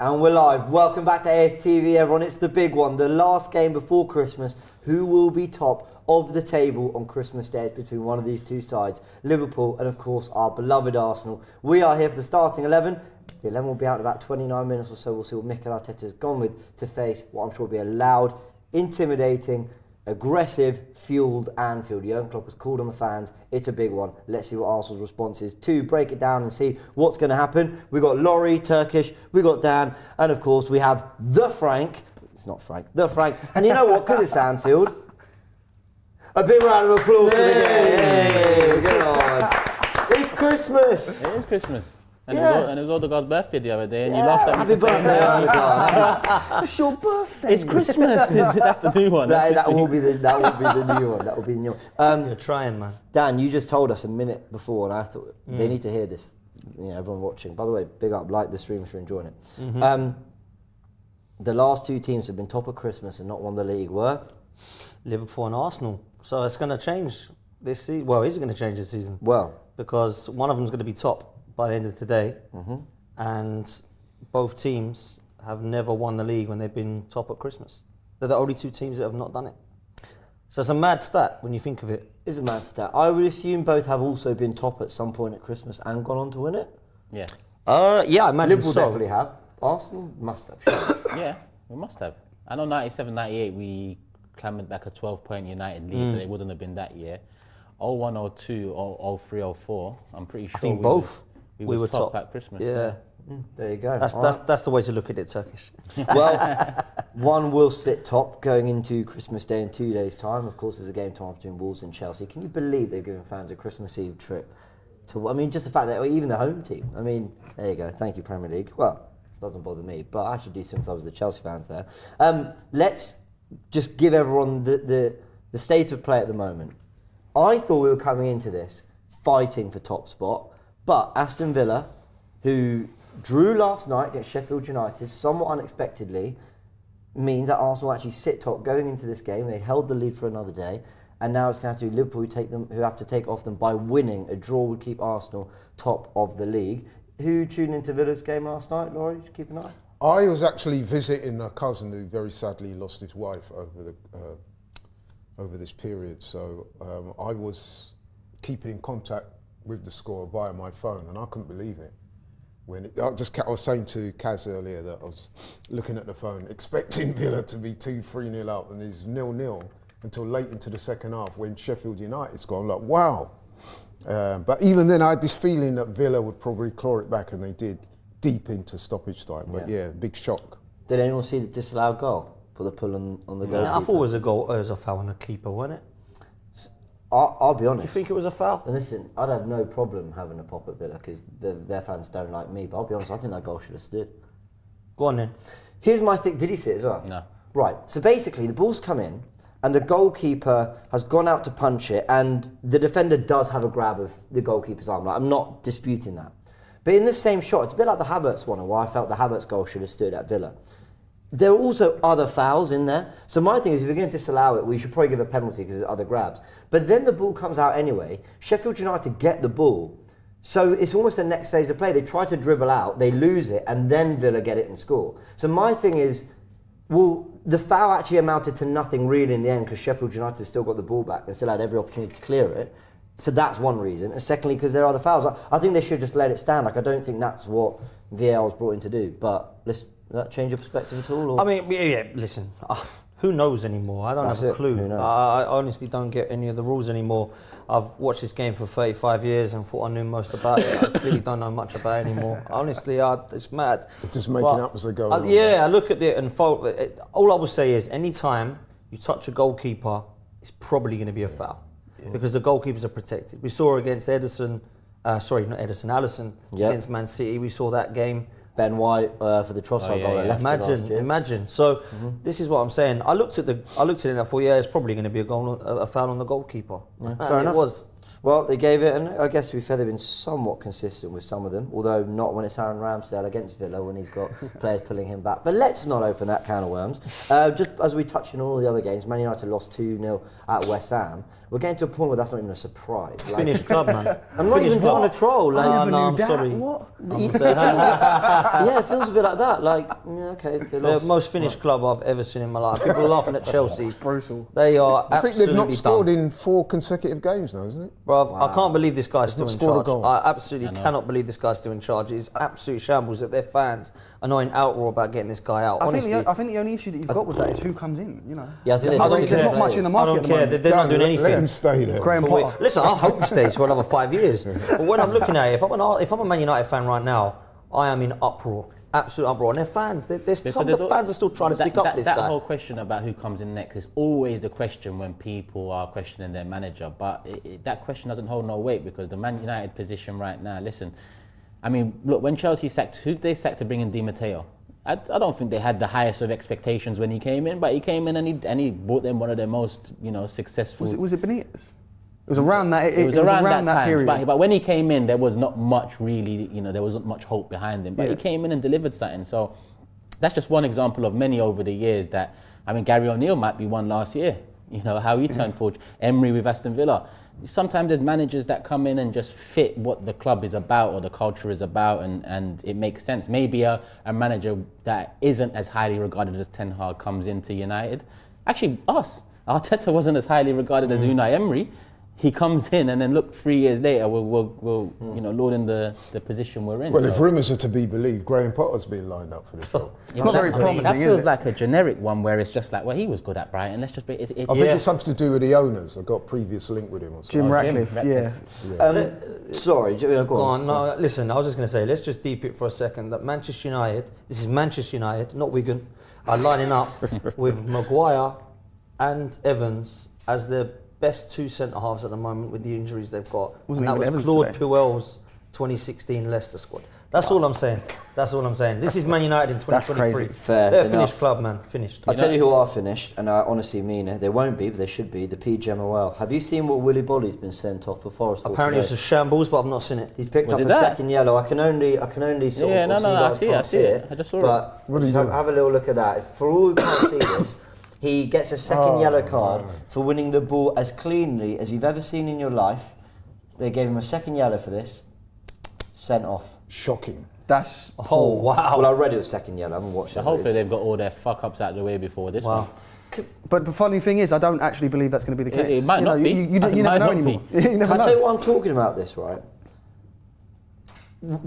And we're live. Welcome back to AFTV, everyone. It's the big one, the last game before Christmas. Who will be top of the table on Christmas Day between one of these two sides, Liverpool and, of course, our beloved Arsenal. We are here for the starting 11. The 11 will be out in about 29 minutes or so. We'll see what Mikel Arteta has gone with to face what I'm sure will be a loud, intimidating, aggressive, fueled Anfield. Jurgen Klopp has called on the fans. It's a big one. Let's see what Arsenal's response is to break it down and see what's going to happen. We've got Laurie, Turkish, we've got Dan, and of course we have the Frank. It's not Frank, the Frank. And you know what? Because it's Anfield, a big round of applause for the game. Good on. It's Christmas. It is Christmas. And, Yeah. it was Odegaard's birthday the other day, and you laughed at me Happy for saying birthday, that. Odegaard. It's your birthday. It's Christmas. That's the new one. That will be the new one. That will be the new one. You're trying, man. Dan, you just told us a minute before, and I thought they need to hear this. You know, everyone watching. By the way, big up, like the stream if you're enjoying it. The last two teams have been top of Christmas and not won the league were Liverpool and Arsenal. So it's going to change this season. Well, is it going to change this season? well. Because one of them is going to be top by the end of today. And both teams have never won the league when they've been top at Christmas. They're the only two teams that have not done it. So it's a mad stat when you think of it. It's a mad stat. I would assume both have also been top at some point at Christmas and gone on to win it. Yeah. Yeah, I imagine Liverpool so. definitely have. Arsenal must have. Sure. Yeah, we must have. I know 97, 98, we clambered back a 12-point United lead, so it wouldn't have been that year. 01, 02, 03, 04, I'm pretty sure I think we both. We We was were top top. at Christmas. Yeah. There you go. That's the way to look at it, Turkish. Well, one will sit top going into Christmas Day in 2 days' time. Of course, there's a game tomorrow between Wolves and Chelsea. Can you believe they've given fans a Christmas Eve trip? I mean, just the fact that even the home team. I mean, there you go. Thank you, Premier League. Well, it doesn't bother me, but I should do sometimes the Chelsea fans there. Let's just give everyone the state of play at the moment. I thought we were coming into this fighting for top spot, but Aston Villa, who drew last night against Sheffield United somewhat unexpectedly, means that Arsenal actually sit top going into this game. They held the lead for another day, and now it's going to have to be Liverpool who have to take off them by winning. A draw would keep Arsenal top of the league. Who tuned into Villa's game last night, Laurie? Did you keep an eye? I was actually visiting a cousin who very sadly lost his wife over this period, so I was keeping in contact with the score via my phone, and I couldn't believe it. I was saying to Kaz earlier that I was looking at the phone, expecting Villa to be 2-3-0 up, and it's 0-0 until late into the second half when Sheffield United scored. I'm like, wow. But even then, I had this feeling that Villa would probably claw it back, and they did deep into stoppage time. But yeah, big shock. Did anyone see the disallowed goal for the pull on the goal? I thought it was a goal. It was a foul on the keeper, wasn't it? I'll be honest. Do you think it was a foul? And listen, I'd have no problem having a pop at Villa because their fans don't like me. But I'll be honest, I think that goal should have stood. Go on then. Here's my thing. Did you see it as well? No. Right. So basically, the ball's come in, and the goalkeeper has gone out to punch it, and the defender does have a grab of the goalkeeper's arm. Like, I'm not disputing that. But in the same shot, it's a bit like the Havertz one, where I felt the Havertz goal should have stood at Villa. There are also other fouls in there. So my thing is, if you're going to disallow it, we should probably give a penalty because there's other grabs. But then the ball comes out anyway. Sheffield United get the ball. So it's almost the next phase of play. They try to dribble out, they lose it, and then Villa get it and score. So my thing is, well, the foul actually amounted to nothing really in the end because Sheffield United still got the ball back and still had every opportunity to clear it. So that's one reason. And secondly, because there are other fouls. I think they should just let it stand. Like, I don't think that's what VAR was brought in to do. But does that change your perspective at all? Or? I mean, yeah, listen, who knows anymore? I don't That's have a it. clue. Who knows? I honestly don't get any of the rules anymore. I've watched this game for 35 years and thought I knew most about it. I clearly don't know much about it anymore. Honestly, it's mad. They're just making up as they go along. Yeah, I look at it and all I will say is any time you touch a goalkeeper, it's probably going to be a foul. Because the goalkeepers are protected. We saw against Alisson against Man City. We saw that game. Ben White for the Trossard goal. yeah. Imagine. So this is what I'm saying. I looked at it and I thought, yeah, it's probably going to be a foul on the goalkeeper. Yeah, And fair enough. It was. Well, they gave it, and I guess to be fair, they've been somewhat consistent with some of them, although not when it's Aaron Ramsdale against Villa when he's got players pulling him back. But let's not open that can of worms. Just as we touched on all the other games, Man United lost 2-0 at West Ham. We're getting to a point where that's not even a surprise. Like, Finished club, man. I'm not even trying to troll. Like, I never knew I'm that. sorry. What? yeah, it feels a bit like that. Like, yeah, okay, they The lost. most finished club I've ever seen in my life. People are laughing at Chelsea. Brutal. They are I think absolutely they've not scored done. in 4 consecutive games now, isn't it? Bruv, I can't believe this guy's still not in scored a charge. goal. I absolutely cannot believe this guy's still in charge. It's absolute shambles that their fans are not in outroar about getting this guy out. I Honestly, think the only issue that you've got with that is who comes in. You know. Yeah, I think they've I lost don't six care. There's not much in the players. market I don't at the care. moment. They're not doing Let anything. him stay there. Graham For Potter. listen, I hope he stays for another 5 years. But when I'm looking at it, if I'm a Man United fan right now, I am in uproar, absolute uproar. And their fans, some of the fans are still trying to stick up for this that guy. whole question about who comes in next is always the question when people are questioning their manager. But that question doesn't hold no weight because the Man United position right now, listen, I mean, look, when Chelsea sacked, who did they sack to bring in Di Matteo? I don't think they had the highest of expectations when he came in, but he came in and he brought them one of their most, successful. Was it Benitez? It was around that. It was around that time, period. but when he came in, there was not much really, there wasn't much hope behind him. But he came in and delivered something. So that's just one example of many over the years that, I mean, Gary O'Neill might be one last year. How he turned forward. Emery with Aston Villa. Sometimes there's managers that come in and just fit what the club is about or the culture is about, and it makes sense. Maybe a manager that isn't as highly regarded as Ten Hag comes into United. Actually, Arteta wasn't as highly regarded as Unai Emery. He comes in and then look 3 years later, we'll lord in the position we're in. Well, if rumours are to be believed, Graham Potter's been lined up for this job. It's not very promising, That is feels it? like a generic one where it's just like, well, he was good at Brighton. Let's just be. I think it's something to do with the owners. I've got a previous link with him or something. Jim Ratcliffe. Sorry, go Go on. on, no, listen, I was just going to say, let's just deep it for a second. That Manchester United, this is Manchester United, not Wigan, are lining up with Maguire and Evans as the best 2 centre-halves at the moment with the injuries they've got. Wasn't and that even was Evans Claude today. Puel's 2016 Leicester squad. That's all I'm saying. That's all I'm saying. This is Man United in 2023. crazy. Fair They're a enough. finished club, man. Finished. I'll tell you who are finished, and I honestly mean it. They won't be, but they should be. The PGMOL. Have you seen what Willy Bolly's been sent off for Forest? Apparently it's a shambles, but I've not seen it. He's picked Was up it a that? second yellow. I can only sort Yeah, of. no, obviously I you guys see it, can't I see it. I just saw it. But What did he have, do? have a little look at that. For all who can't see this, he gets a second yellow card for winning the ball as cleanly as you've ever seen in your life. They gave him a second yellow for this. Sent off. Shocking. That's Oh, wow. Well, I read it was second yellow. I haven't watched So it. hopefully they've got all their fuck ups out of the way before this Wow. one. But the funny thing is, I don't actually believe that's going to be the case. It might not be. You It never might know not anymore. be. You never Can I tell you know. why I'm talking about this, right?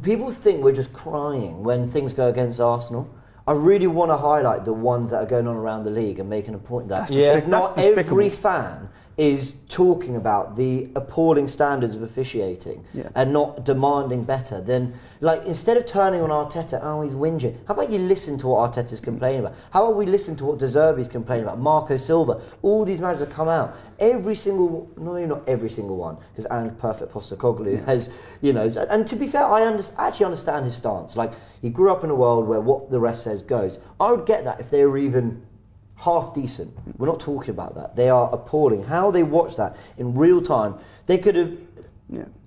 People think we're just crying when things go against Arsenal. I really want to highlight the ones that are going on around the league and making a point that if not That's every despicable. fan is talking about the appalling standards of officiating and not demanding better, then like instead of turning on Arteta, he's whinging. How about you listen to what Arteta's complaining about? How about we listen to what De Zerbi's complaining about? Marco Silva, all these managers have come out. Every single, no, not every single one, because Ange Perfect Postecoglou has, and to be fair, I actually understand his stance. Like he grew up in a world where what the ref says goes. I would get that if they were even half decent. We're not talking about that. They are appalling. How they watch that in real time, they could have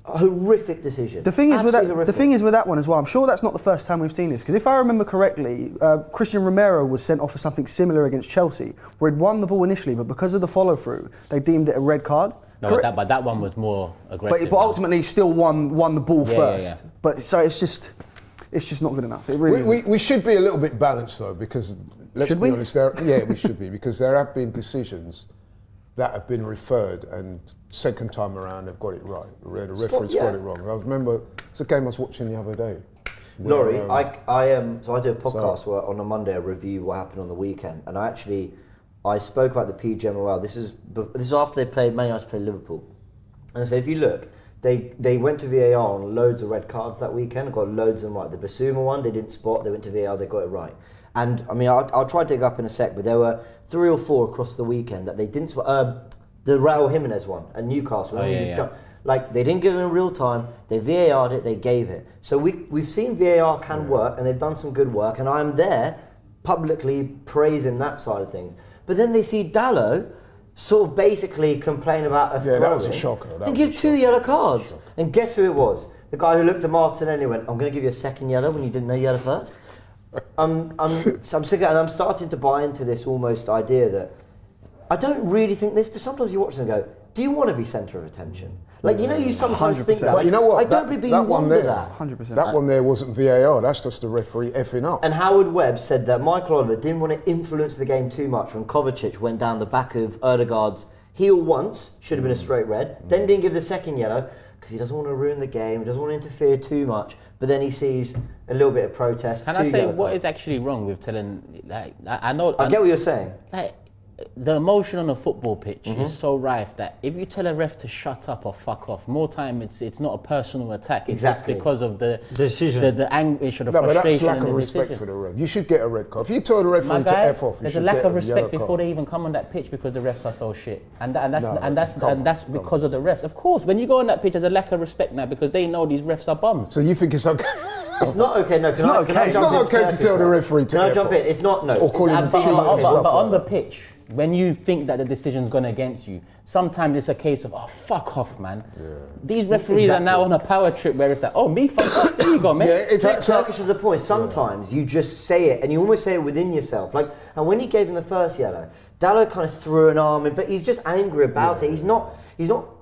a horrific decision. The thing is with Absolutely that. horrific. The thing is with that one as well. I'm sure that's not the first time we've seen this. Because if I remember correctly, Christian Romero was sent off for something similar against Chelsea, where he'd won the ball initially, but because of the follow through, they deemed it a red card. No, but that one was more aggressive. But ultimately, still won the ball Yeah, first. yeah, yeah. But so it's just not good enough. It really isn't. We should be a little bit balanced though, because let's Should be we? honest. We should be, because there have been decisions that have been referred, and second time around they've got it right. The referee's got it wrong. I remember it's a game I was watching the other day. Laurie, I do a podcast where on a Monday I review what happened on the weekend, and I spoke about the PGMOL. This is after they played Man United played Liverpool, and I said if you look, they went to VAR on loads of red cards that weekend, got loads of them right. The Basuma one they didn't spot, they went to VAR, they got it right. And I mean I'll try to dig up in a sec, but there were 3 or 4 across the weekend that they didn't spot. The Raul Jimenez one at Newcastle. Like they didn't give it in real time. They VAR'd it. They gave it. So we've seen VAR can work, and they've done some good work. And I'm there publicly praising that side of things. But then they see Dallo sort of basically complain about a Yeah, that was a throw-in shocker. That and was give a 2 shocker. yellow cards. And guess who it was? The guy who looked at Martinelli and went, I'm going to give you a second yellow when you didn't know you had a first. So I'm sick of it, and I'm starting to buy into this almost idea that I don't really think this, but sometimes you watch them and go, do you want to be centre of attention? Like, you know, you sometimes think that. But you know what? I don't believe you want that. 100%. That one there wasn't VAR. That's just the referee effing up. And Howard Webb said that Michael Oliver didn't want to influence the game too much when Kovacic went down the back of Ødegaard's heel once, should have been a straight red, then didn't give the second yellow because he doesn't want to ruin the game, he doesn't want to interfere too much, but then he sees a little bit of protest. Can I say what is actually wrong with telling, like, I get what you're saying. Like, the emotion on a football pitch is so rife that if you tell a ref to shut up or fuck off, more time it's not a personal attack. It's because of the decision, the anguish or the No, but frustration. that's lack and of the respect decision. for the ref. You should get a red card. If you tell the referee My to guy, F off, you there's should a lack get of a yellow respect before card. they even come on that pitch because the refs are so shit, and that's come because of the refs. Of course, when you go on that pitch, there's a lack of respect now because they know these refs are bums. So you think it's okay? It's not okay. No, It's not okay. It's not okay to tell the referee to Can I F jump off? in? It's not, no. Or call him It's a cheat absolutely and not. stuff But on the like that. pitch, when you think that the decision's gone against you, sometimes it's a case of, oh, fuck off, man. These referees are now on a power trip where it's like, oh, me, fuck off, there you go, man. Yeah, if it's Turkish is a point. Sometimes you just say it, and you almost say it within yourself. Like, and when he gave him the first yellow, Dalot kind of threw an arm in, but he's just angry about it. He's not.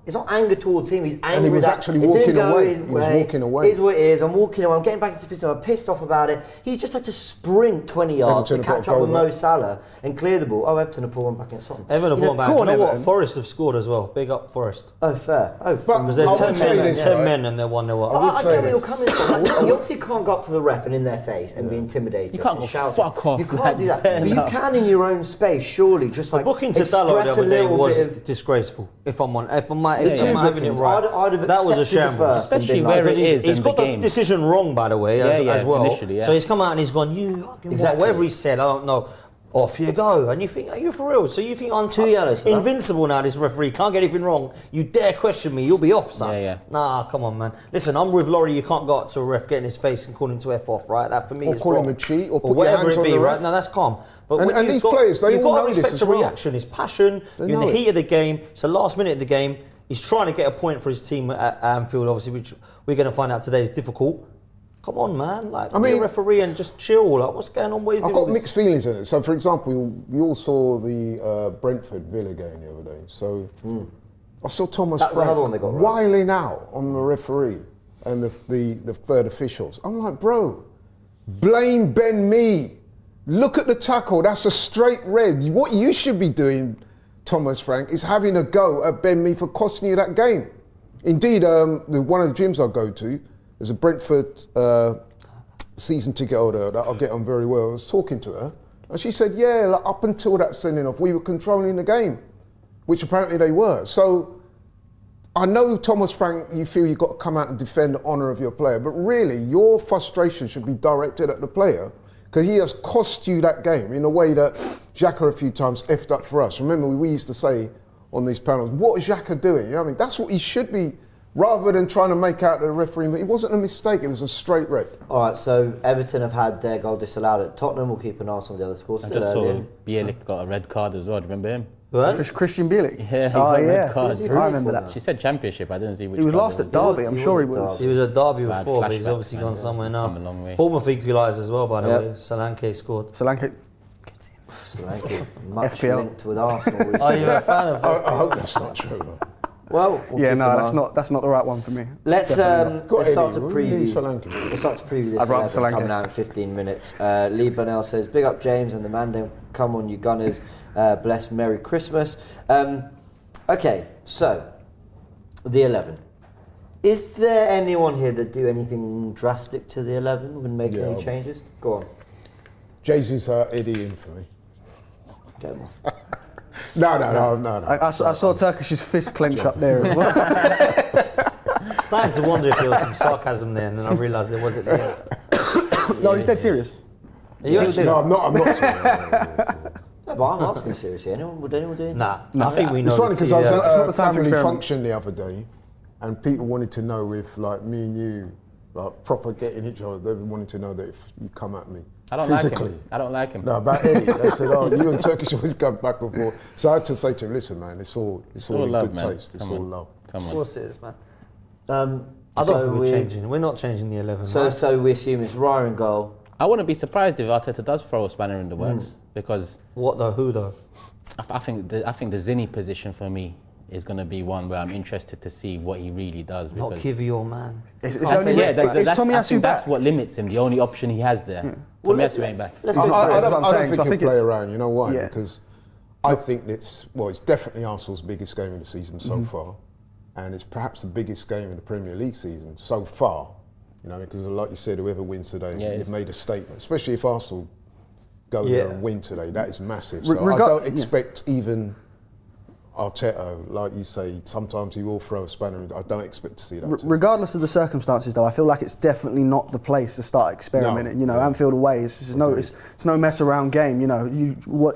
It's not anger towards him. He's angry. he was that actually it didn't walking go away. his He was way. walking away. It is what it is. I'm walking away. I'm getting back into business. I'm pissed off about it. He's just had to sprint 20 yards Everton to have catch got up a with goal Mo Salah and clear the ball. Oh, Everton have pulled one back in Sutton. Everton have gone back. go Do on, you know what? Everton. Forest have scored as well. Big up Forest. Oh, fair. Oh, But fair. Because they're I 10 would say men, this, 10 right? men and they're 1-0 up. I say get where you're this. coming from. Like, you obviously can't go up to the ref and in their face and be intimidated. You can't and go, shout. "Fuck off," You can't like, do that. fair But you enough. can in your own space, surely. Just like Booking to express Dalot the a other day little was bit of. disgraceful. If I'm having it Two right, I'd have that was a accepted the shambles. first and Especially been where like, it is He's in got the the game. decision wrong, by the way, as well. initially, yeah. So he's come out and he's gone, you fucking Exactly. whatever he said, I don't know. Off you go. And you think, are you for real? So you think I'm 2 yellows for that? invincible now, this referee, can't get anything wrong. You dare question me, you'll be off, son. Yeah. Nah, come on, man. Listen, I'm with Laurie, you can't go up to a ref, get in his face and call him to F off, right? That for me Or is call wrong. him a cheat, or put your whatever hands it on be, the right? ref. No, that's calm. But And- when and you've these got, players, they you've all got to know this respect as the well. reaction. It's passion. They You're in know the it. heat of the game. It's the last minute of the game. He's trying to get a point for his team at Anfield, obviously, which we're going to find out today is difficult. Come on, man. Like, be a referee and just chill. Like, what's going on? What is I've it? got mixed feelings in it. So, for example, we all saw the Brentford Villa game the other day. So, I saw Thomas That was Frank another one they got right. whiling out on the referee and the third officials. I'm like, bro, blame Ben Mee. Look at the tackle. That's a straight red. What you should be doing, Thomas Frank, is having a go at Ben Mee for costing you that game. Indeed, one of the gyms I go to, there's a Brentford season ticket holder that I get on very well. I was talking to her, and she said, yeah, like, up until that sending off, we were controlling the game, which apparently they were. So I know, Thomas Frank, you feel you've got to come out and defend the honour of your player, but really, your frustration should be directed at the player, because he has cost you that game in a way that Xhaka a few times effed up for us. Remember, we used to say on these panels, what is Xhaka doing? You know what I mean? That's what he should be, rather than trying to make out the referee. But it wasn't a mistake, it was a straight red. All right, so Everton have had their goal disallowed at Tottenham. We'll keep an eye on some of the other scores. I Still just saw early. Bielik got a red card as well. Do you remember him? Who else? Christian Bielik. Yeah, he oh got a red yeah. card. Who's he I playing remember for that. now? She said championship. I didn't see which. He was club last it at was. Derby. I'm He sure he was at was. Derby. He was at Derby Bad before, but he's flashbacks, obviously man. gone somewhere now. Come a long way. Bournemouth equalised as well, by the Yep. way. Solanke scored. Solanke. Solanke, much FPL. linked with Arsenal. Are you a fan of I hope that's not true. Well, we'll Yeah, keep no, an that's eye. not the right one for me. Let's Got let's start to Eddie, we need preview. Solanke. Let's start to preview this I'd rather 11 Solanke. coming out in 15 minutes. Lee Burnell says, "Big up James and the Mandem. Come on, you Gunners. Bless. Merry Christmas." Okay, so the 11. Is there anyone here that do anything drastic to the 11 when making Yeah. any changes? Go on. Jesus Eddie in for me. Get 'em off. No. I saw Turkish's fist clench up there as well. Starting to wonder if there was some sarcasm there, and then I realised there wasn't there. No, he's dead serious. Are you actually? No, I'm not saying No, but I'm asking seriously. Would anyone do anything? Nah, I think we know. It's funny the because I was team. at It's not a the time to family experiment. function the other day, and people wanted to know if, like, me and you, like, proper getting each other, they wanted to know that if you come at me. I don't physically. like him. I don't like him. No, about Eddie. They said, "Oh, you and Turkish always go back and forth." So I had to say to him, "Listen, man, it's all in love, good man. taste. It's Come all on. love." Come Of on. course it is, man. I don't think we're changing. We're not changing the 11. So, right? so we assume it's Raya in goal. I wouldn't be surprised if Arteta does throw a spanner in the works because What though? Who though? I think the Zinni position for me is going to be one where I'm interested to see what he really does. Not because Kivior, man. It's I only think, yeah, it's that's, Tomiyasu I think back. that's what limits him. The only option he has there. Well, Tomiyasu ain't back. Let's I go for it. That's what I'm don't saying, think so I he'll think play it's- around. You know why? Yeah. Because I think it's definitely Arsenal's biggest game of the season so far, and it's perhaps the biggest game of the Premier League season so far. You know, because like you said, whoever wins today, Yeah, you've made a statement. Especially if Arsenal go there and win today, that is massive. So I don't expect even Arteta, like you say, sometimes he will throw a spanner in. I don't expect to see that. Regardless of the circumstances, though, I feel like it's definitely not the place to start experimenting. No, You know, yeah. Anfield away, it's no mess around game. You know,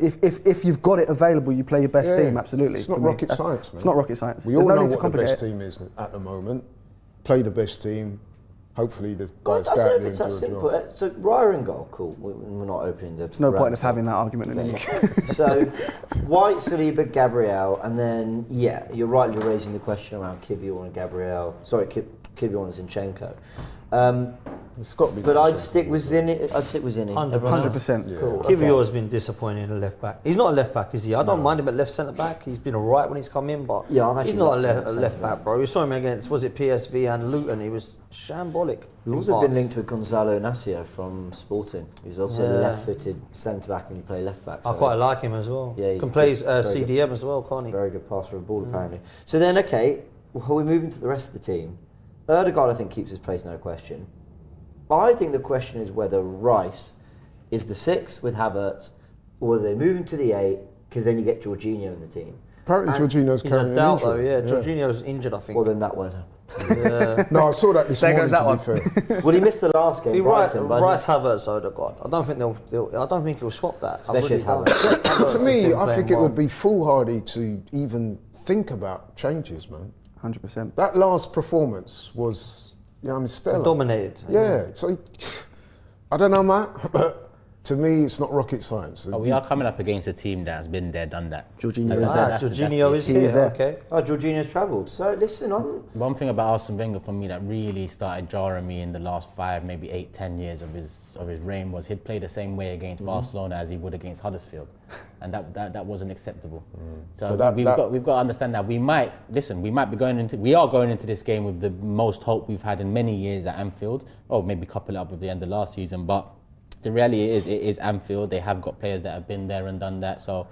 if you've got it available, you play your best team. Absolutely, It's not for me. rocket science, man. It's not rocket science. We There's all no know need to what the complicate best it. team is at the moment. Play the best team. Hopefully the Well, guys I go don't out know if there it's and that do a simple. job. So Raya in goal, cool. We're not opening the. There's no point of Rams having up. that argument anymore. So White, Saliba, Gabriel, and then you're rightly raising the question around Kivior and Gabriel. Sorry, Kivior and Zinchenko. It's got to be. But some I'd sort stick of- with Zinni. I'd stick with Zinni. 100%. Cool. Kivior has been disappointing at left back. He's not a left back, is he? I don't mind him at left centre back. He's been alright when he's come in, but Yeah, I've he's actually not a liked him left, at a left centre-back. back, bro. We saw him against, was it PSV and Luton? He was shambolic. He's in also parts. been linked with Gonzalo Inacio from Sporting. He's also a left-footed centre-back and he play left-back. I quite like him as well. Yeah, he's Can play good, very CDM as well, can't he? Very good pass for a ball, apparently. So then, okay, well, we're moving to the rest of the team. Erdegaard, I think, keeps his place, no question. I think the question is whether Rice is the 6 with Havertz, or whether they move him to the 8, because then you get Jorginho in the team. Apparently, Jorginho's He's carrying a an doubt injury. though, yeah. Jorginho's injured, I think. Well, then that won't happen. Yeah. No, I saw that this There morning. goes To that be fair, Well, he missed the last game, He right, Brighton, but Rice, Havertz, Odegaard. I don't think I don't think he'll swap that. I Especially really as don't. Havertz. Havertz to has me, been I playing think it well. would be foolhardy to even think about changes, man. 100%. That last performance was, stellar. Dominated. Yeah, so I don't know, Matt, but to me, it's not rocket science. But we are coming up against a team that has been there, done that. Jorginho is That's there. the- Jorginho is He here. is there. Okay. Oh, Jorginho's travelled. So listen, One thing about Arsene Wenger for me that really started jarring me in the last 5, maybe 8, 10 years of his reign was he'd play the same way against Barcelona as he would against Huddersfield, and that wasn't acceptable. So But we've got to understand that we are going into this game with the most hope we've had in many years at Anfield, or maybe couple it up with the end of last season, but. The reality is, it is Anfield. They have got players that have been there and done that. So,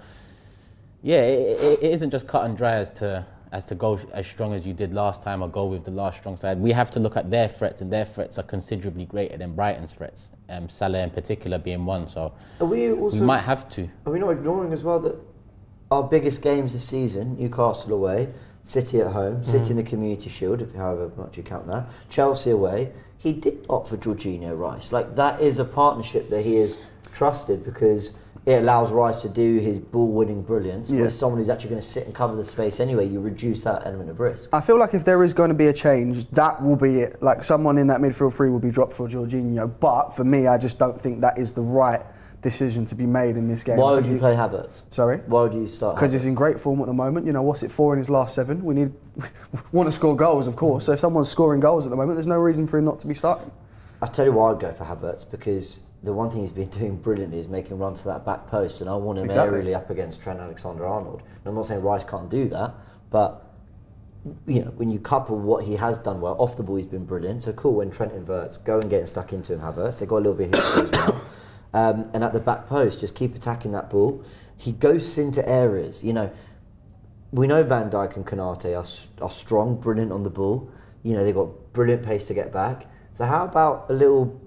yeah, it isn't just cut and dry as to go as strong as you did last time or go with the last strong side. We have to look at their threats, and their threats are considerably greater than Brighton's threats. Salah in particular being one. So, we might have to. Are we not ignoring as well that our biggest games this season, Newcastle away, City at home, City in the Community Shield, if however much you count that, Chelsea away, he did opt for Jorginho Rice. Like, that is a partnership that he has trusted because it allows Rice to do his ball-winning brilliance with someone who's actually going to sit and cover the space anyway. You reduce that element of risk. I feel like if there is going to be a change, that will be it. Like, someone in that midfield 3 will be dropped for Jorginho. But for me, I just don't think that is the right decision to be made in this game. Why would you play Havertz? Sorry? Why would you start Because Havertz? he's in great form at the moment. You know, what's it, 4 in his last 7? We want to score goals, of course. So if someone's scoring goals at the moment, there's no reason for him not to be starting. I'll tell you why I'd go for Havertz, because the one thing he's been doing brilliantly is making runs to that back post, and I want him aerially up against Trent Alexander-Arnold. And I'm not saying Rice can't do that, but when you couple what he has done well, off the ball he's been brilliant. So cool, when Trent inverts, go and get stuck into him, Havertz. They've got a little bit of history as well. And at the back post, just keep attacking that ball. He goes into areas, we know Van Dijk and Konate are strong, brilliant on the ball. They've got brilliant pace to get back. So how about a little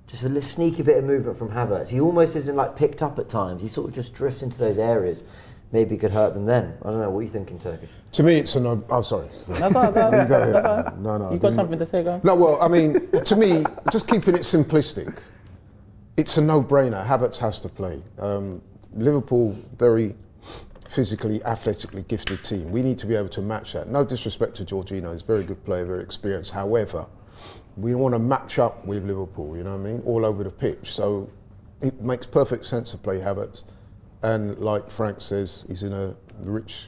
sneaky bit of movement from Havertz? He almost isn't picked up at times. He sort of just drifts into those areas. Maybe it could hurt them then. I don't know. What are you thinking, Turkish? To me, it's a no. Oh, sorry. No, go ahead. You go ahead. No. You got something to say, go on. No, well, I mean, to me, just keeping it simplistic, it's a no-brainer. Havertz has to play. Liverpool, very physically, athletically gifted team. We need to be able to match that. No disrespect to Jorginho, he's a very good player, very experienced. However, we want to match up with Liverpool, you know what I mean, all over the pitch. So it makes perfect sense to play Havertz. And like Frank says, he's in a rich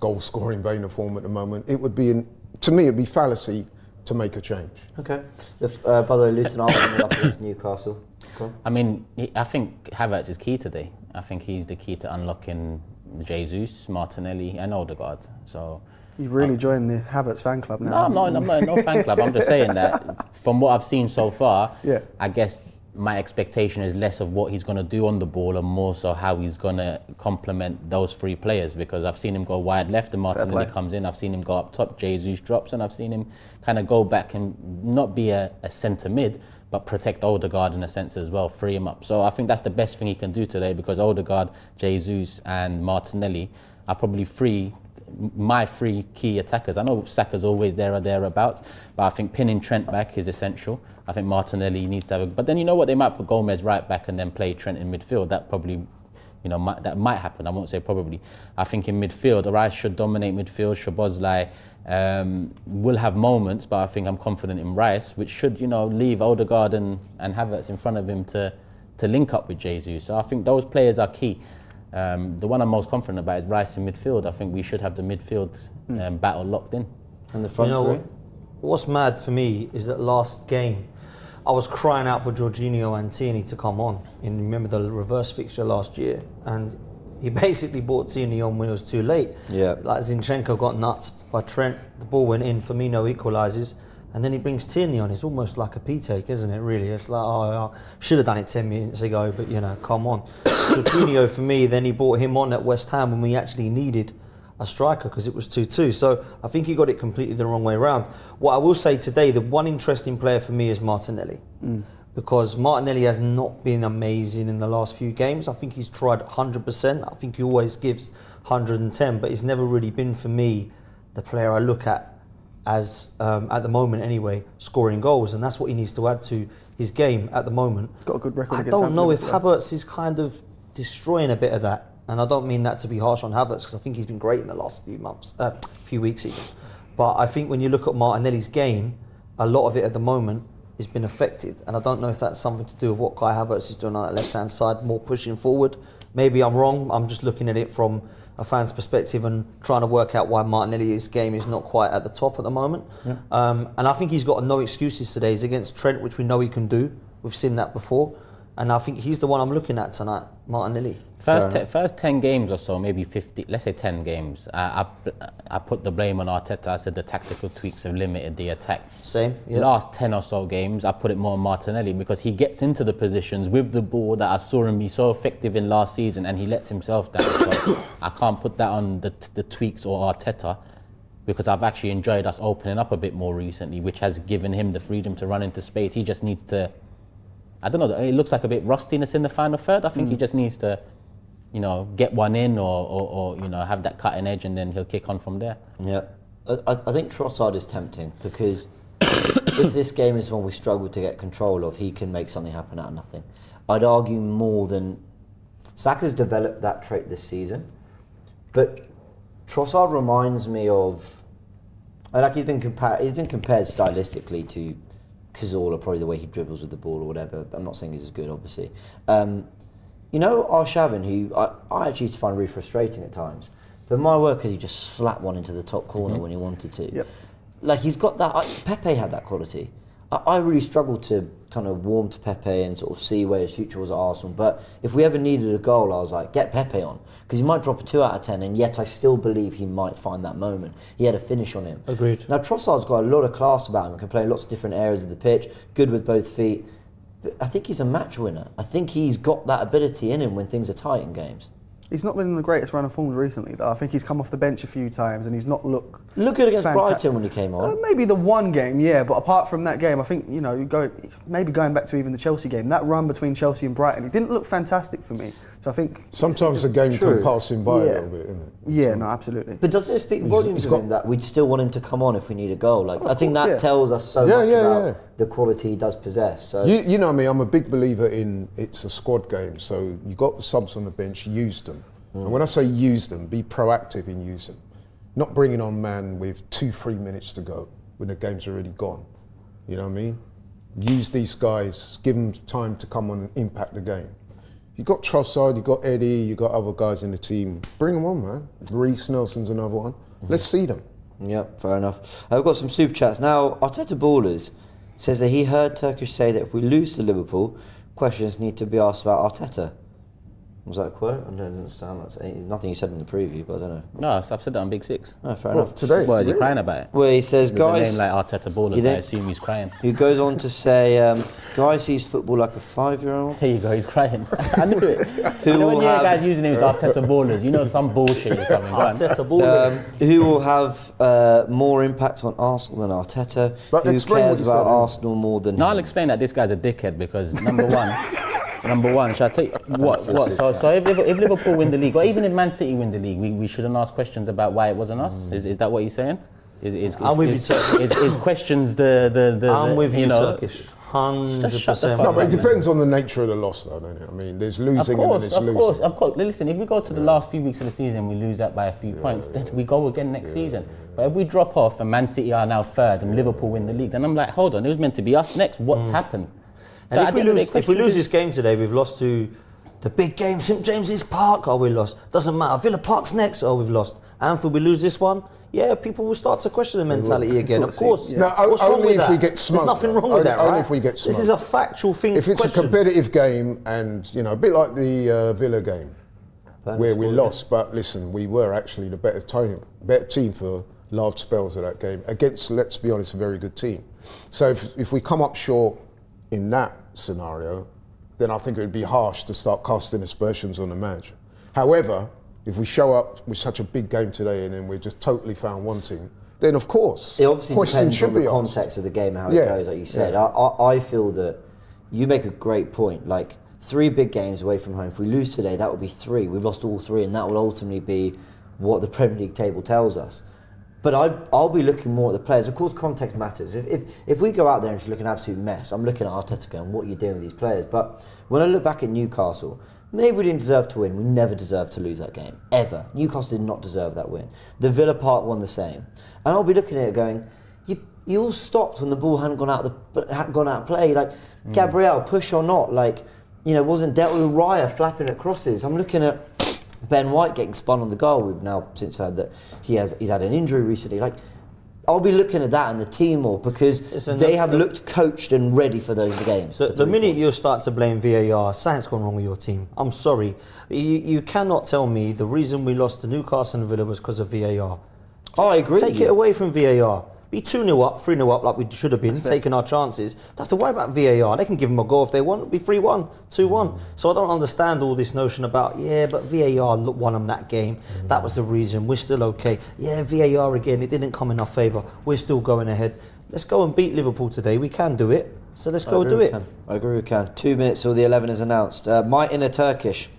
goal-scoring vein of form at the moment. It would be, to me, it'd be fallacy to make a change. Okay. By the way, Luton are up against Newcastle. Cool. I mean, I think Havertz is key today. I think he's the key to unlocking Jesus, Martinelli, and Odegaard. So You've really joined the Havertz fan club now. No, I'm not in no fan club. I'm just saying that from what I've seen so far, Yeah. I guess my expectation is less of what he's going to do on the ball and more so how he's going to complement those three players, because I've seen him go wide left and Martinelli comes in. I've seen him go up top, Jesus drops, and I've seen him kind of go back and not be a centre mid, but protect Odegaard in a sense as well, free him up. So I think that's the best thing he can do today, because Odegaard, Jesus and Martinelli are probably my three key attackers. I know Saka's always there or thereabouts, but I think pinning Trent back is essential. I think Martinelli needs to have but then you know what, they might put Gomez right back and then play Trent in midfield. That probably, that might happen. I won't say probably. I think in midfield, Rice should dominate midfield. Szoboszlai will have moments, but I think I'm confident in Rice, which should, leave Odegaard and Havertz in front of him to link up with Jesus. So I think those players are key. The one I'm most confident about is Rice in midfield. I think we should have the midfield battle locked in. And the front three? What's mad for me is that last game, I was crying out for Jorginho and Tierney to come on. And remember the reverse fixture last year, and he basically brought Tierney on when it was too late. Yeah. Like Zinchenko got nuts by Trent, the ball went in, Firmino equalises, and then he brings Tierney on. It's almost like a P-take, isn't it, really? It's like, I should have done it 10 minutes ago, but, come on. Jorginho, for me, then he brought him on at West Ham when we actually needed a striker, because it was 2-2. So I think he got it completely the wrong way around. What I will say today, the one interesting player for me is Martinelli. Because Martinelli has not been amazing in the last few games. I think he's tried 100%. I think he always gives 110, but he's never really been, for me, the player I look at as, at the moment anyway, scoring goals. And that's what he needs to add to his game at the moment. Got a good record I against don't know if Southampton. Havertz is kind of destroying a bit of that. And I don't mean that to be harsh on Havertz, because I think he's been great in the last few weeks even. But I think when you look at Martinelli's game, a lot of it at the moment has been affected. And I don't know if that's something to do with what Kai Havertz is doing on that left-hand side, more pushing forward. Maybe I'm wrong. I'm just looking at it from a fan's perspective and trying to work out why Martinelli's game is not quite at the top at the moment. Yeah. And I think he's got no excuses today. He's against Trent, which we know he can do. We've seen that before. And I think he's the one I'm looking at tonight, Martinelli. First 10 games or so, maybe 50, let's say 10 games, I put the blame on Arteta. I said the tactical tweaks have limited the attack. Same, yeah. Last 10 or so games, I put it more on Martinelli, because he gets into the positions with the ball that I saw him be so effective in last season, and he lets himself down. So I can't put that on the tweaks or Arteta, because I've actually enjoyed us opening up a bit more recently, which has given him the freedom to run into space. He just needs to, I don't know, it looks like a bit rustiness in the final third. I think he just needs to, get one in or have that cutting edge, and then he'll kick on from there. Yeah. I think Trossard is tempting, because if this game is one we struggle to get control of, he can make something happen out of nothing. I'd argue more than Saka's developed that trait this season, but Trossard reminds me of, he's been compared stylistically to Cazorla, probably the way he dribbles with the ball or whatever. I'm not saying he's as good, obviously. Arshavin, who I actually used to find really frustrating at times, but my word, could he just slap one into the top corner when he wanted to? Yep. Like, he's got that. Pepe had that quality. I really struggled to kind of warm to Pepe and sort of see where his future was at Arsenal. But if we ever needed a goal, I was like, get Pepe on, because he might drop a 2 out of 10, and yet I still believe he might find that moment. He had a finish on him. Agreed. Now, Trossard's got a lot of class about him. Can play in lots of different areas of the pitch. Good with both feet. But I think he's a match winner. I think he's got that ability in him when things are tight in games. He's not been in the greatest run of forms recently, though. I think he's come off the bench a few times and he's not looked... Look good against Brighton when he came on. Maybe the one game, yeah, but apart from that game, I think, maybe going back to even the Chelsea game, that run between Chelsea and Brighton, it didn't look fantastic for me. So I think... Sometimes the game can pass him by a little bit, isn't it? Yeah, no, absolutely. But does it speak volumes of him that we'd still want him to come on if we need a goal? I think that tells us so much about the quality he does possess. So. You know me, I'm a big believer in it's a squad game, so you got the subs on the bench, use them. And when I say use them, be proactive in using them. Not bringing on man with 2-3 minutes to go when the game's already gone. You know what I mean? Use these guys, give them time to come on and impact the game. You got Trossard, you got Eddie, you got other guys in the team. Bring them on, man. Reece Nelson's another one. Let's see them. Yep, fair enough. We've got some super chats. Now, Arteta Ballers says that he heard Turkish say that if we lose to Liverpool, questions need to be asked about Arteta. Was that a quote? I don't understand. That's nothing he said in the preview, but I don't know. No, I've said that on Big Six. Oh, fair enough. Today? Well, is he crying about it? Well, he says, With guys... the name like Arteta Ballers, I assume he's crying. He goes on to say, Guy sees football like a 5-year-old. There you go, he's crying. I knew it. You know when you hear guys using names Arteta Ballers, you know some bullshit is coming. Arteta Ballers. Who will have more impact on Arsenal than Arteta? But Who explain what cares he about said, Arsenal more than No, I'll him? explain that this guy's a dickhead because number one, shall I tell you what? So if Liverpool win the league, or even if Man City win the league, we shouldn't ask questions about why it wasn't us. Is that what you're saying? I'm with you, Turkish. Is questions the I'm with you, know, Turkish. Just shut the 100%. fuck No, but it man. depends on the nature of the loss, though, don't it? I mean, there's losing and then there's losing. Of course. Listen, if we go to the last few weeks of the season, we lose that by a few points, then we go again next season. But if we drop off and Man City are now third and Liverpool win the league, then I'm like, hold on, it was meant to be us next. What's happened? And So if we lose this game today, we've lost to the big game, St James's Park. Oh, we lost. Doesn't matter. Villa Park's next. Oh, we've lost. Anfield, we lose this one. Yeah, people will start to question the mentality again. Of course. No, What's wrong only with if that? we get smoked. There's nothing wrong though. with that, right? Only if we get smoked. This is a factual thing If to it's question. a competitive game and, you know, a bit like the Villa game where we lost, but listen, we were actually the better team for large spells of that game against, let's be honest, a very good team. So if we come up short in that scenario, then I think it would be harsh to start casting aspersions on the manager. However, if we show up with such a big game today and then we're just totally found wanting, then of course, It obviously questions depends should on the be asked. context of the game, how Yeah, it goes, like you said. yeah. I feel that you make a great point. Like, 3 big games away from home. If we lose today, that will be 3. We've lost all 3, and that will ultimately be what the Premier League table tells us. But I'll be looking more at the players. Of course, context matters. If we go out there and just look an absolute mess, I'm looking at Arteta going, what are you doing with these players? But when I look back at Newcastle, maybe we didn't deserve to win. We never deserved to lose that game, ever. Newcastle did not deserve that win. The Villa Park one the same. And I'll be looking at it going, you all stopped when the ball hadn't gone out of play. Like, Gabriel, push or not, like, you know, wasn't dealt with. Raya flapping at crosses. I'm looking at Ben White getting spun on the goal. We've now since heard that he's had an injury recently. Like, I'll be looking at that and the team more because they have looked coached and ready for those games. The minute you start to blame VAR, something's gone wrong with your team. I'm sorry. You cannot tell me the reason we lost to Newcastle and Villa was because of VAR. I agree. Take it away from VAR. Be 2-0 up, 3-0 up like we should have been, taking our chances. Don't have to worry about VAR. They can give them a goal if they want. It'll be 3-1, 2-1. So I don't understand all this notion about, but VAR won them that game. That was the reason. We're still okay. Yeah, VAR again. It didn't come in our favour. We're still going ahead. Let's go and beat Liverpool today. We can do it. So let's go do it. I agree we can. 2 minutes till the 11 is announced. My inner Turkish.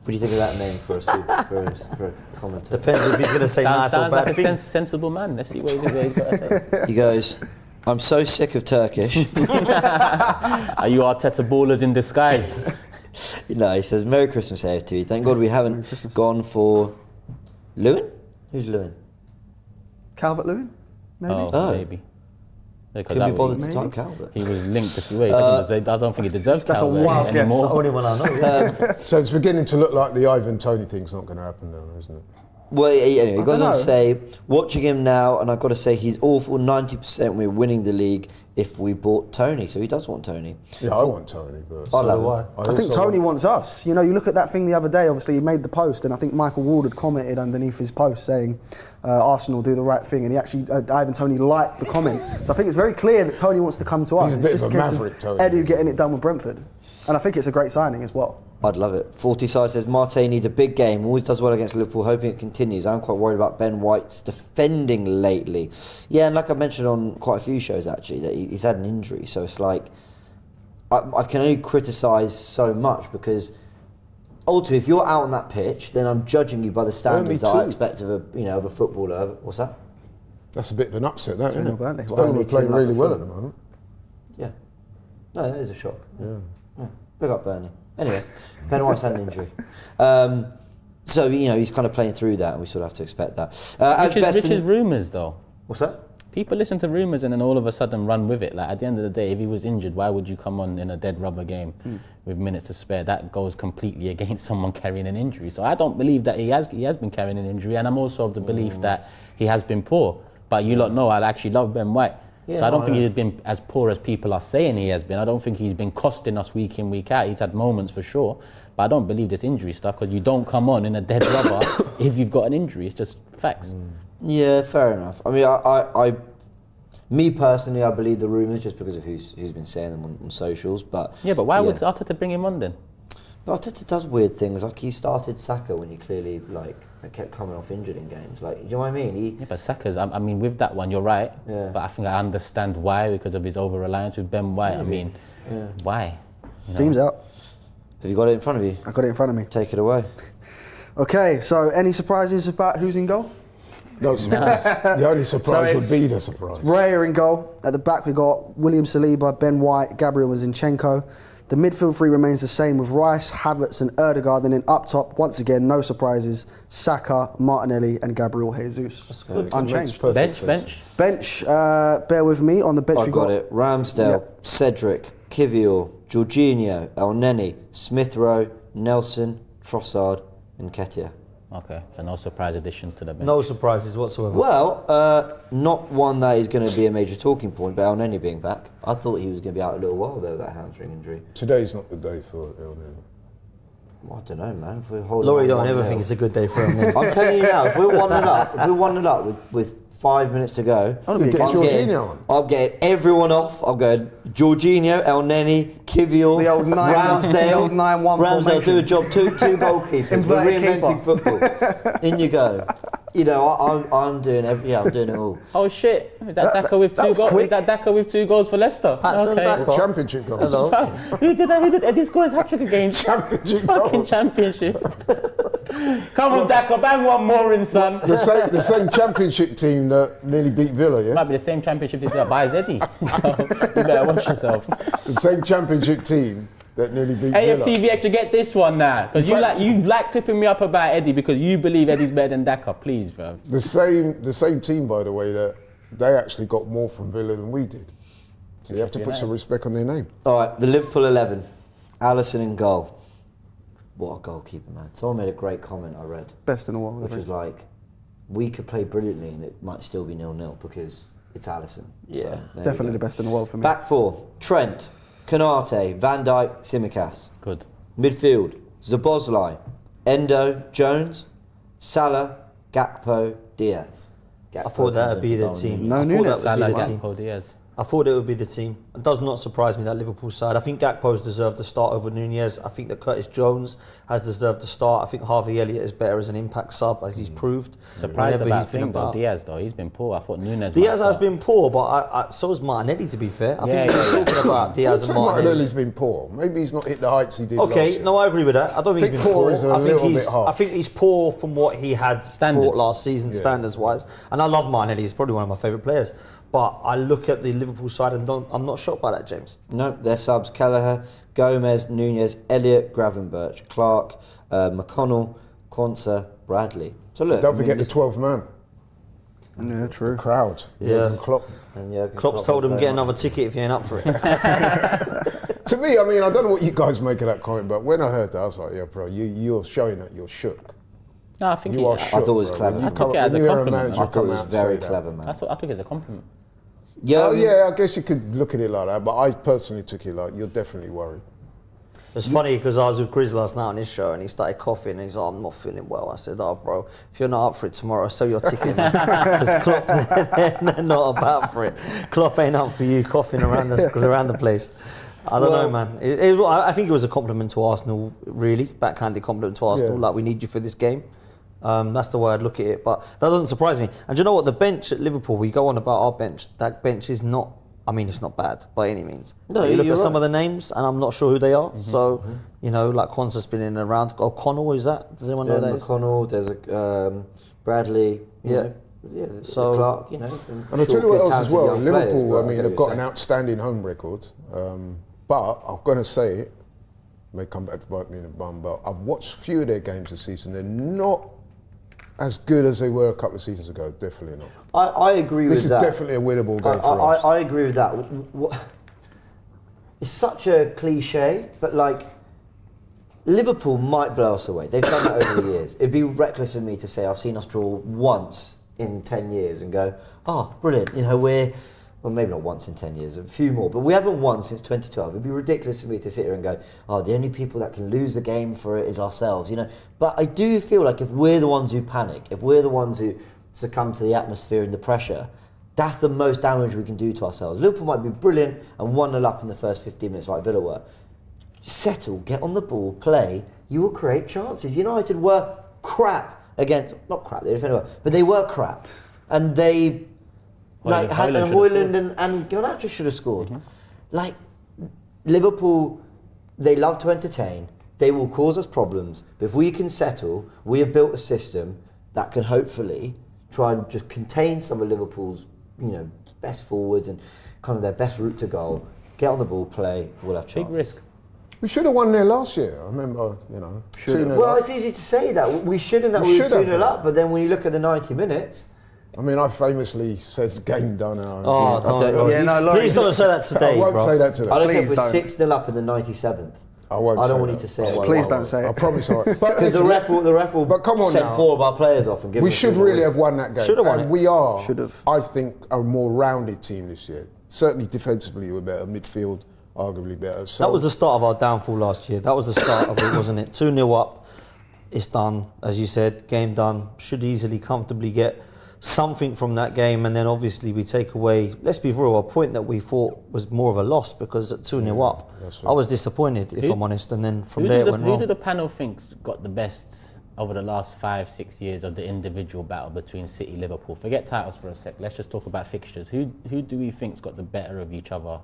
What do you think of that name for a commentator? Depends if he's going to say nice or sounds bad like thing. a sensible man. Let's see what he's got to say. He goes, I'm so sick of Turkish. Are you Arteta Ballers in disguise? No, he says, Merry Christmas, AFTV. Thank God we haven't gone for Lewin? Who's Lewin? Calvert-Lewin, maybe? Oh, maybe. Because Couldn't be bothered to maybe. type Calvert. he was linked a few ways. I don't think he deserves That's a Calvert wild guess. anymore. The only one I know. So it's beginning to look like the Ivan Toney thing's not going to happen now, isn't it? Well, anyway, he goes on to dunno. say, watching him now, and I've got to say, he's awful. 90% we're winning the league if we bought Tony. So he does want Tony. Yeah, I want Tony, but I love him. I think also Tony want- wants us. You know, you look at that thing the other day, obviously he made the post, and I think Michael Ward had commented underneath his post saying Arsenal do the right thing, and he actually, Ivan Toney liked the comment. So I think it's very clear that Tony wants to come to us. He's a It's bit just of a case maverick, Tony. Eddie getting it done with Brentford. And I think it's a great signing as well. I'd love it. 40 side says, Marte needs a big game. Always does well against Liverpool, hoping it continues. I'm quite worried about Ben White's defending lately. Yeah, and like I mentioned on quite a few shows actually, that he's had an injury. So it's like, I can only criticise so much because ultimately, if you're out on that pitch, then I'm judging you by the standards that I expect of a footballer. What's that? That's a bit of an upset, that, isn't it? Burnley. Fulham are playing really well at the Fulham. moment. Yeah. No, that is a shock. Yeah. Big up Burnley. Anyway, Ben White's had an injury. So, he's kind of playing through that, and we sort of have to expect that. Which is rumours, though. What's that? people listen to rumours and then all of a sudden run with it. Like at the end of the day, if he was injured, why would you come on in a dead rubber game with minutes to spare? That goes completely against someone carrying an injury. So I don't believe that he has been carrying an injury, and I'm also of the belief that he has been poor. But you lot know I actually love Ben White. Yeah, so I don't think he's been as poor as people are saying he has been. I don't think he's been costing us week in, week out. He's had moments for sure, but I don't believe this injury stuff, because you don't come on in a dead rubber if you've got an injury. It's just facts. Yeah, fair enough. I mean, me personally, I believe the rumours just because of who's been saying them on socials. But Yeah, but why would Arteta bring him on then? no, Arteta does weird things. Like he started Saka when he clearly kept coming off injured in games. Like, do you know what I mean? Yeah, but Saka's, I mean, with that one, you're right. Yeah. But I think I understand why, because of his over-reliance with Ben White. I mean, why? You know? Team's out. Have you got it in front of you? I've got it in front of me. Take it away. Okay, so any surprises about who's in goal? No surprise. The only surprise would be the surprise. Raya in goal. At the back, we got William Saliba, Ben White, Gabriel Zinchenko. The midfield three remains the same with Rice, Havertz and Erdegaard. And then up top, once again, no surprises, Saka, Martinelli and Gabriel Jesus. Unchanged. Bench. Bear with me. On the bench, I've we got it. Ramsdale, Yep. Cedric, Kivior, Jorginho, Elneny, Smith Rowe, Nelson, Trossard and Ketia. Okay, so no surprise additions to the bench. No surprises whatsoever. Well, not one that is going to be a major talking point, but Elneny being back. I thought he was going to be out a little while though, that hamstring injury. Today's not the day for El Nino. Well, I don't know, man. If we're holding Laurie on don't ever 1-0. think it's a good day for him. I'm telling you now, if we're 1-0 up with 5 minutes to go, gonna get Jorginho on. I'm getting everyone off. I'm going Jorginho, Elneny, Kivior, The old Ramsdale. the old 9-1 Ramsdale, formation. do a job. Two goalkeepers. We're Inverted reinventing keeper. football. In you go. You know, I'm doing I'm doing it all. Oh shit! Is that Daka with that two was goals? quick. Is that Daka with 2 goals for Leicester? Patson Daka. Or championship goals. Hello. Who did Eddie score his hat-trick against? Championship Fucking goals. championship. Come on, Daka, bang one more in, son. The same championship team that nearly beat Villa, yeah? Might be the same championship that buys Eddie. So you better watch yourself. The same championship team that nearly beat Villa. AFTV extra, get this one now, because you like clipping me up about Eddie because you believe Eddie's better than Daka. Please, bro. The same team, by the way, that they actually got more from Villa than we did. So you have to put some respect on their name. All right, the Liverpool 11. Alisson in goal. What a goalkeeper, man. Someone made a great comment I read, Best in the world. which was like, we could play brilliantly and it might still be 0-0 because it's Alisson. Yeah, So, there we Definitely go. the best in the world for me. Back four, Trent, Konate, Van Dijk, Tsimikas. Good. Midfield, Szoboszlai, Endo, Jones, Salah, Gakpo, Diaz. I thought that would be the team. No I thought Nunes. that would be Salah, the team. Gakpo, Diaz. I thought it would be the team. It does not surprise me that Liverpool side. I think Gakpo's deserved the start over Nunez. I think that Curtis Jones has deserved the start. I think Harvey Elliott is better as an impact sub, as he's proved. Surprised whenever about he's been thing though, about. Diaz though. He's been poor. I thought Nunes. Diaz might has start. been poor, but so has Martinelli, to be fair. I think Yeah, we're talking about Diaz I'd and say Martinelli. Martinelli's been poor. Maybe he's not hit the heights he did last Okay, year. no, I agree with that. I don't think I he's think been poor poor. is a I think little bit harsh. I think he's poor from what he had Standards. brought last season, Yeah. standards-wise. And I love Martinelli. He's probably one of my favourite players. But I look at the Liverpool side and I'm not shocked by that, James. No, their subs, Kelleher, Gomez, Nunez, Elliott, Gravenberch, Clark, McConnell, Quansah, Bradley. So look, Don't forget the 12th man, Yeah, true. crowd. Yeah. Jurgen Klopp. and Jurgen Klopp's Klopp told him was get very another ticket if you ain't up for it. To me, I mean, I don't know what you guys make of that comment, but when I heard that, I was like, yeah, bro, you're showing that you're shook. No, I think You are he, shook. I thought it was bro. clever. When you I took come- it as when a you're compliment. manager I thought come it was out and say very that. clever, man. I took it as a compliment. Yeah, Oh yeah, I guess you could look at it like that, but I personally took it like you're definitely worried. It's funny because I was with Grizz last night on his show and he started coughing and he's like, I'm not feeling well. I said, oh, bro, if you're not up for it tomorrow, sell your ticket. Because Klopp, they're not about for it. Klopp ain't up for you coughing around the place. I don't know, man. I think it was a compliment to Arsenal, really. Backhanded compliment to Arsenal. Yeah. Like, we need you for this game. That's the way I'd look at it. But that doesn't surprise me. And do you know what? The bench at Liverpool, we go on about our bench. That bench is not, I mean, it's not bad by any means. No, You look you're at some right. of the names, and I'm not sure who they are. So, you know, like Quansah's been in and around. O'Connell, is that? Does anyone know Yeah, who that is? McConnell, there's a Bradley. Yeah. So Clark, you know. And I'll tell you what else as well. talented young players, Liverpool, but I get mean, what they've you're got an saying. outstanding home record. But I'm going to say it, may come back to bite me in the bum, but I've watched a few of their games this season. They're not as good as they were a couple of seasons ago. Definitely not. I agree with This is that. definitely a winnable game for us. I agree with that. It's such a cliche, but like, Liverpool might blow us away. They've done that over the years. It'd be reckless of me to say I've seen us draw once in 10 years and go, oh, brilliant. You know, well, maybe not once in 10 years, a few more, but we haven't won since 2012. It'd be ridiculous of me to sit here and go, oh, the only people that can lose the game for it is ourselves, you know. But I do feel like if we're the ones who panic, if we're the ones who succumb to the atmosphere and the pressure, that's the most damage we can do to ourselves. Liverpool might be brilliant and 1-0 up in the first 15 minutes like Villa were. Settle, get on the ball, play, you will create chances. United were crap against, not crap, they defended well, but they were crap. And they, like, had Højlund and Garnacho should have scored. Mm-hmm. Like, Liverpool, they love to entertain, they will cause us problems, but if we can settle, we have built a system that can hopefully try and just contain some of Liverpool's, best forwards and kind of their best route to goal. Get on the ball, play, we'll have chances. Big risk. We should have won there last year. I remember, 2-0 Well, up. it's easy to say that. We shouldn't, that We we were should have 2-0 done. up, but then when you look at the 90 minutes, I mean, I famously said game done. Oh, don't- Yeah, no, Laurie, please don't say that I today, won't bro. say that today. I don't care if Please we're don't. 6-0 up in the 97th. I won't. I don't say want you that. to say I it. won't. Please don't say it. I promise I won't. But Because the ref will But come on send now. 4 of our players off and give we us should a really win. have won that game. Should have won and it. we are, Should have. I think, a more rounded team this year. Certainly defensively, we're better. Midfield, arguably better. So That was the start of our downfall last year. That was the start of it, wasn't it? 2-0 up, it's done. As you said, game done. Should easily, comfortably get something from that game, and then obviously we take away, let's be real, a point that we thought was more of a loss, because at 2-0 up, that's I right. was disappointed, if I'm honest, and then from Who there did it went who wrong. did the panel think got the best over the last 5-6 years of the individual battle between City, Liverpool? Forget titles for a sec. Let's just talk about fixtures. Who do we think's got the better of each other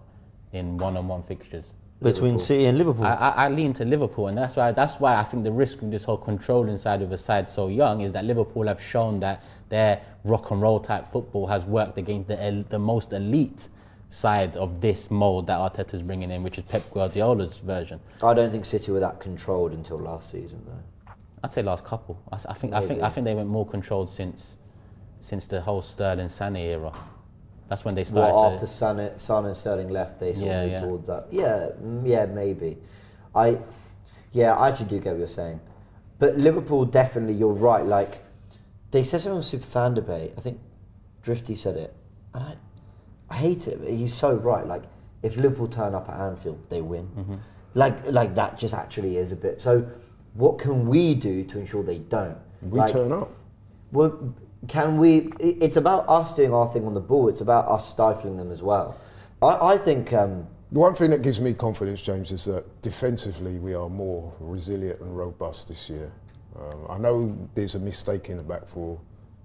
in one-on-one fixtures? Between City and Liverpool. I lean to Liverpool, and that's why I think the risk with this whole controlling side of a side so young is that Liverpool have shown that their rock and roll type football has worked against the most elite side of this mold that Arteta's bringing in, which is Pep Guardiola's version. I don't think City were that controlled until last season, though. I'd say last couple. I think they went more controlled since the whole Sterling Sané era. That's when they started. Well, after Son and Sterling left, they sort of moved towards that. Yeah, maybe. I actually do get what you're saying. But Liverpool, definitely, you're right. Like, they said something on Super Fan Debate. I think Drifty said it. And I hate it, but he's so right. Like, if Liverpool turn up at Anfield, they win. Mm-hmm. Like that just actually is a bit. So what can we do to ensure they don't? we turn up. Well, can we? It's about us doing our thing on the ball. It's about us stifling them as well. I think. The one thing that gives me confidence, James, is that defensively we are more resilient and robust this year. I know there's a mistake in the back four.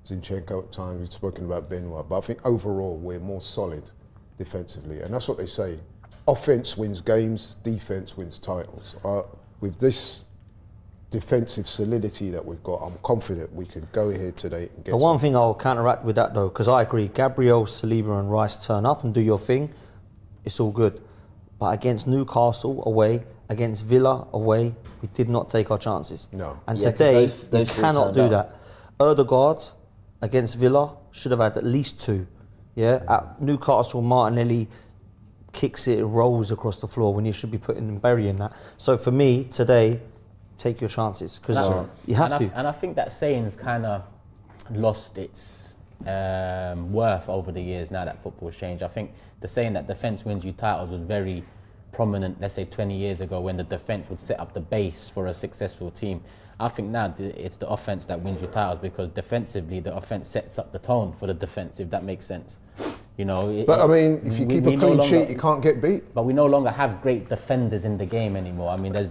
Zinchenko at times, we've spoken about Benoit, but I think overall we're more solid defensively. And that's what they say. Offense wins games, defense wins titles. With this defensive solidity that we've got, I'm confident we can go ahead today and get The one thing I'll counteract with that, though, because I agree, Gabriel, Saliba and Rice turn up and do your thing, it's all good. But against Newcastle away, against Villa away, we did not take our chances. No. And Yeah, 'cause today, those you three cannot turned do up. that. Erdegaard against Villa should have had at least 2. Yeah, at Newcastle, Martinelli kicks it, rolls across the floor when you should be putting and burying that. So for me, today, take your chances, because you have to. And I think that saying's kind of lost its worth over the years now that football's changed. I think the saying that defence wins you titles was very prominent, let's say 20 years ago, when the defence would set up the base for a successful team. I think now it's the offence that wins you titles, because defensively the offence sets up the tone for the defence, if that makes sense. You know, But I mean, if you keep a no clean longer- sheet, you can't get beat. But we no longer have great defenders in the game anymore. I mean, there's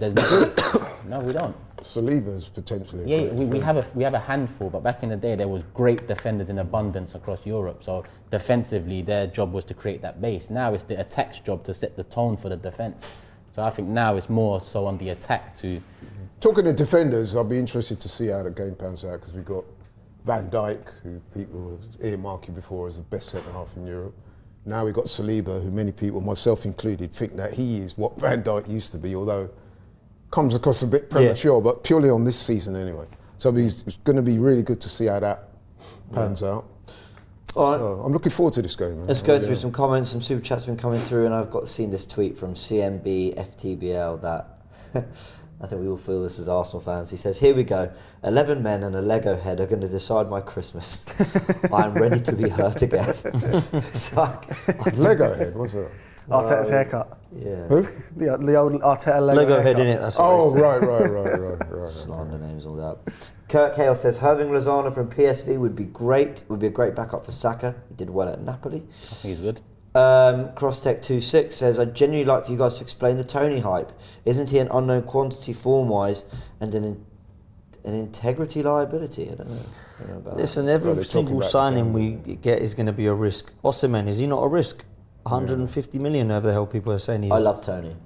no, we don't. Saliba's potentially. a Yeah, great we defender. have a handful, but back in the day there was great defenders in abundance across Europe. So defensively, their job was to create that base. Now it's the attack's job to set the tone for the defence. So I think now it's more so on the attack to. Talking to defenders, I'll be interested to see how the game pans out, because we've got Van Dijk, who people were earmarking before as the best centre half in Europe. Now we've got Saliba, who many people, myself included, think that he is what Van Dijk used to be, although comes across a bit premature, but purely on this season anyway. So it's going to be really good to see how that pans out. All right. So I'm looking forward to this game, man. Let's go through some comments. Some super chats have been coming through, and I've seen this tweet from CMB FTBL that I think we all feel this as Arsenal fans. He says, "Here we go. 11 men and a Lego head are going to decide my Christmas. I'm ready to be hurt again." It's like, Lego head, what's that? Arteta's haircut. yeah. Who? The old Arteta Lego head haircut. in it. That's what Oh, it is. Slander names, all that. Kurt Kale says Herving Lozano from PSV would be great. Would be a great backup for Saka. He did well at Napoli. I think he's good. Crosstech26 says I'd genuinely like for you guys to explain the Tony hype. Isn't he an unknown quantity form-wise and an integrity liability? I don't know about Listen, that. every Well, they're talking single about signing the we get is going to be a risk. Osimhen, is he not a risk? 150 million, whatever the hell people are saying he is. I love Tony.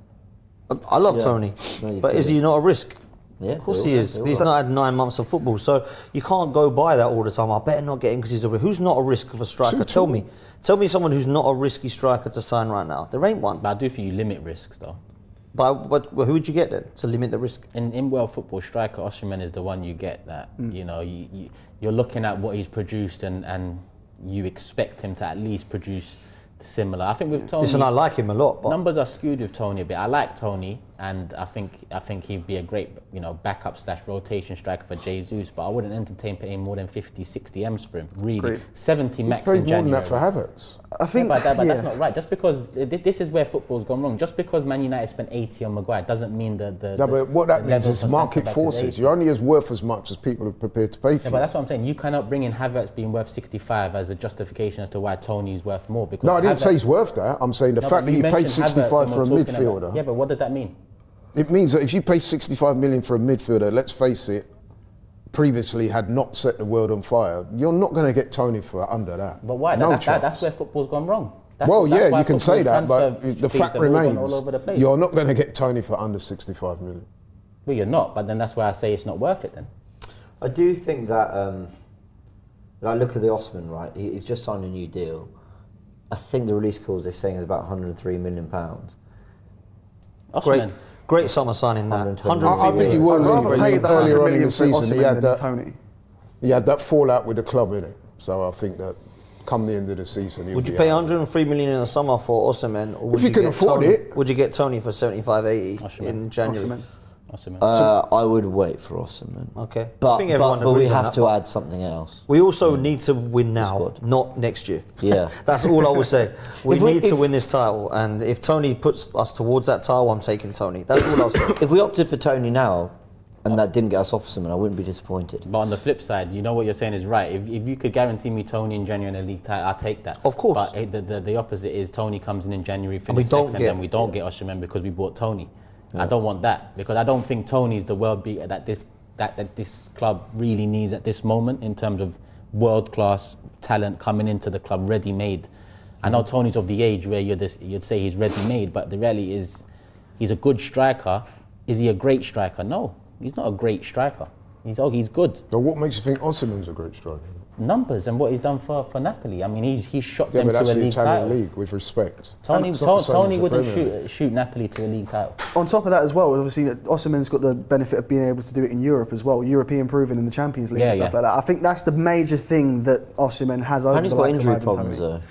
I love Yeah. Tony, No, you but is couldn't. he not a risk? Yeah, Of course they he all- is. they all He's are. not had 9 months of football, so you can't go by that all the time. I better not get him because he's a risk. Who's not a risk of a striker? Tell me someone who's not a risky striker to sign right now. There ain't one. But I do think you limit risks though. But who would you get then to limit the risk? In world football, striker Osimhen is the one you get that, you know, you're looking at what he's produced and you expect him to at least produce similar. I think with Tony, Listen, I like him a lot, but numbers are skewed with Tony a bit. I like Tony, and I think he'd be a great, you know, backup / rotation striker for Jesus. But I wouldn't entertain paying more than 50, 60 M's for him. Really, Agreed. 70 max Played in more than January. that for Havertz. I think, but that's not right. Just because this is where football's gone wrong. Just because Man United spent 80 on Maguire doesn't mean the No, but what that the means level is for market centre-backs is forces. 80. You're only as worth as much as people are prepared to pay Yeah, for. but that's what I'm saying. You cannot bring in Havertz being worth 65 as a justification as to why Tony is worth more. Because No, I didn't say Havertz- he's worth that. I'm saying the No, fact but that you pay mentioned 65 Havertz for a when we're talking midfielder. Yeah, but what does that mean? It means that if you pay 65 million for a midfielder, let's face it, previously had not set the world on fire, you're not going to get Tony for under that. But why? No That's chance. where football's gone wrong. That's Well, that's yeah, why you can say football's that, but transfer the fees fact have all gone remains, all over the place. you're not going to get Tony for under 65 million. Well, you're not, but then that's why I say it's not worth it then. I do think that, like, look at the Osman, right? He's just signed a new deal. I think the release clause they're saying is about £103 million. Osimhen. Great summer signing that. 120 I think he will I'd rather leave. pay the Earlier 100 on in million the for season, Osimhen he had than that. Tony. He had that fallout with the club in it. So I think that come the end of the season, he'll Would you be pay out. 103 million in the summer for Osimhen, or would If you can get afford Tony, it. Would you get Tony for 75, 80 Osimhen. in January? Osimhen. Osimhen. I would wait for Osimhen. Okay, But, I think everyone but we agrees on have that, to but add something else. We also need to win now, Squad. not next year. Yeah. That's all I will say. We If we- need to if- win this title, and if Tony puts us towards that title, I'm taking Tony. That's all I'll say. If we opted for Tony now, and that didn't get us Osimhen, I wouldn't be disappointed. But on the flip side, you know what you're saying is right. If you could guarantee me Tony in January in the league title, I'll take that. Of course. But the opposite is Tony comes in January, we finishes don't second, get- and we don't get Osimhen because we bought Tony. I don't want that because I don't think Tony's the world beater that this club really needs at this moment in terms of world class talent coming into the club ready made. I know Tony's of the age where you'd say he's ready made, but the reality is he's a good striker. Is he a great striker? No, he's not a great striker. He's good. So what makes you think Osimhen's a great striker? Numbers and what he's done for Napoli. I mean, he's shot Yeah, them but to that's a the league Italian title. league, with respect. Tony It's not the same as the wouldn't Premier League. shoot Napoli to a league title. On top of that as well, obviously Osimhen's got the benefit of being able to do it in Europe as well, European proven in the Champions League and stuff like that. I think that's the major thing that Osimhen has over And he's the got likes of injury Ivan problems Toney. though.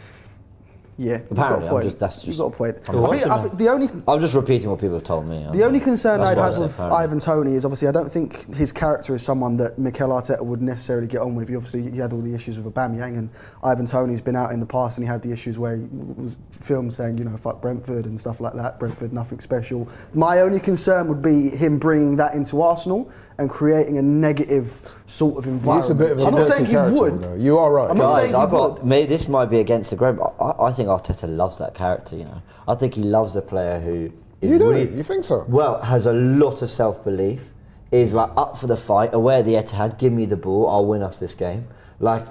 Yeah, Apparently, you've got a point. You've got a point. I think the only I'm just repeating what people have told me. The only concern That's I'd what I have said, with apparently. Ivan Toney is obviously I don't think his character is someone that Mikel Arteta would necessarily get on with. Obviously, he had all the issues with Aubameyang, and Ivan Toney's been out in the past and he had the issues where he was filmed saying, you know, fuck Brentford and stuff like that. Brentford, nothing special. My only concern would be him bringing that into Arsenal and creating a negative sort of environment. He's a bit of a I'm not saying he character, would. though. You are right. I'm not Guys, saying this might be against the grain, but I think Arteta loves that character. You know, I think he loves a player who is You do? really, You think so? well, has a lot of self-belief, is like up for the fight, aware of the Etihad, give me the ball, I'll win us this game. Like,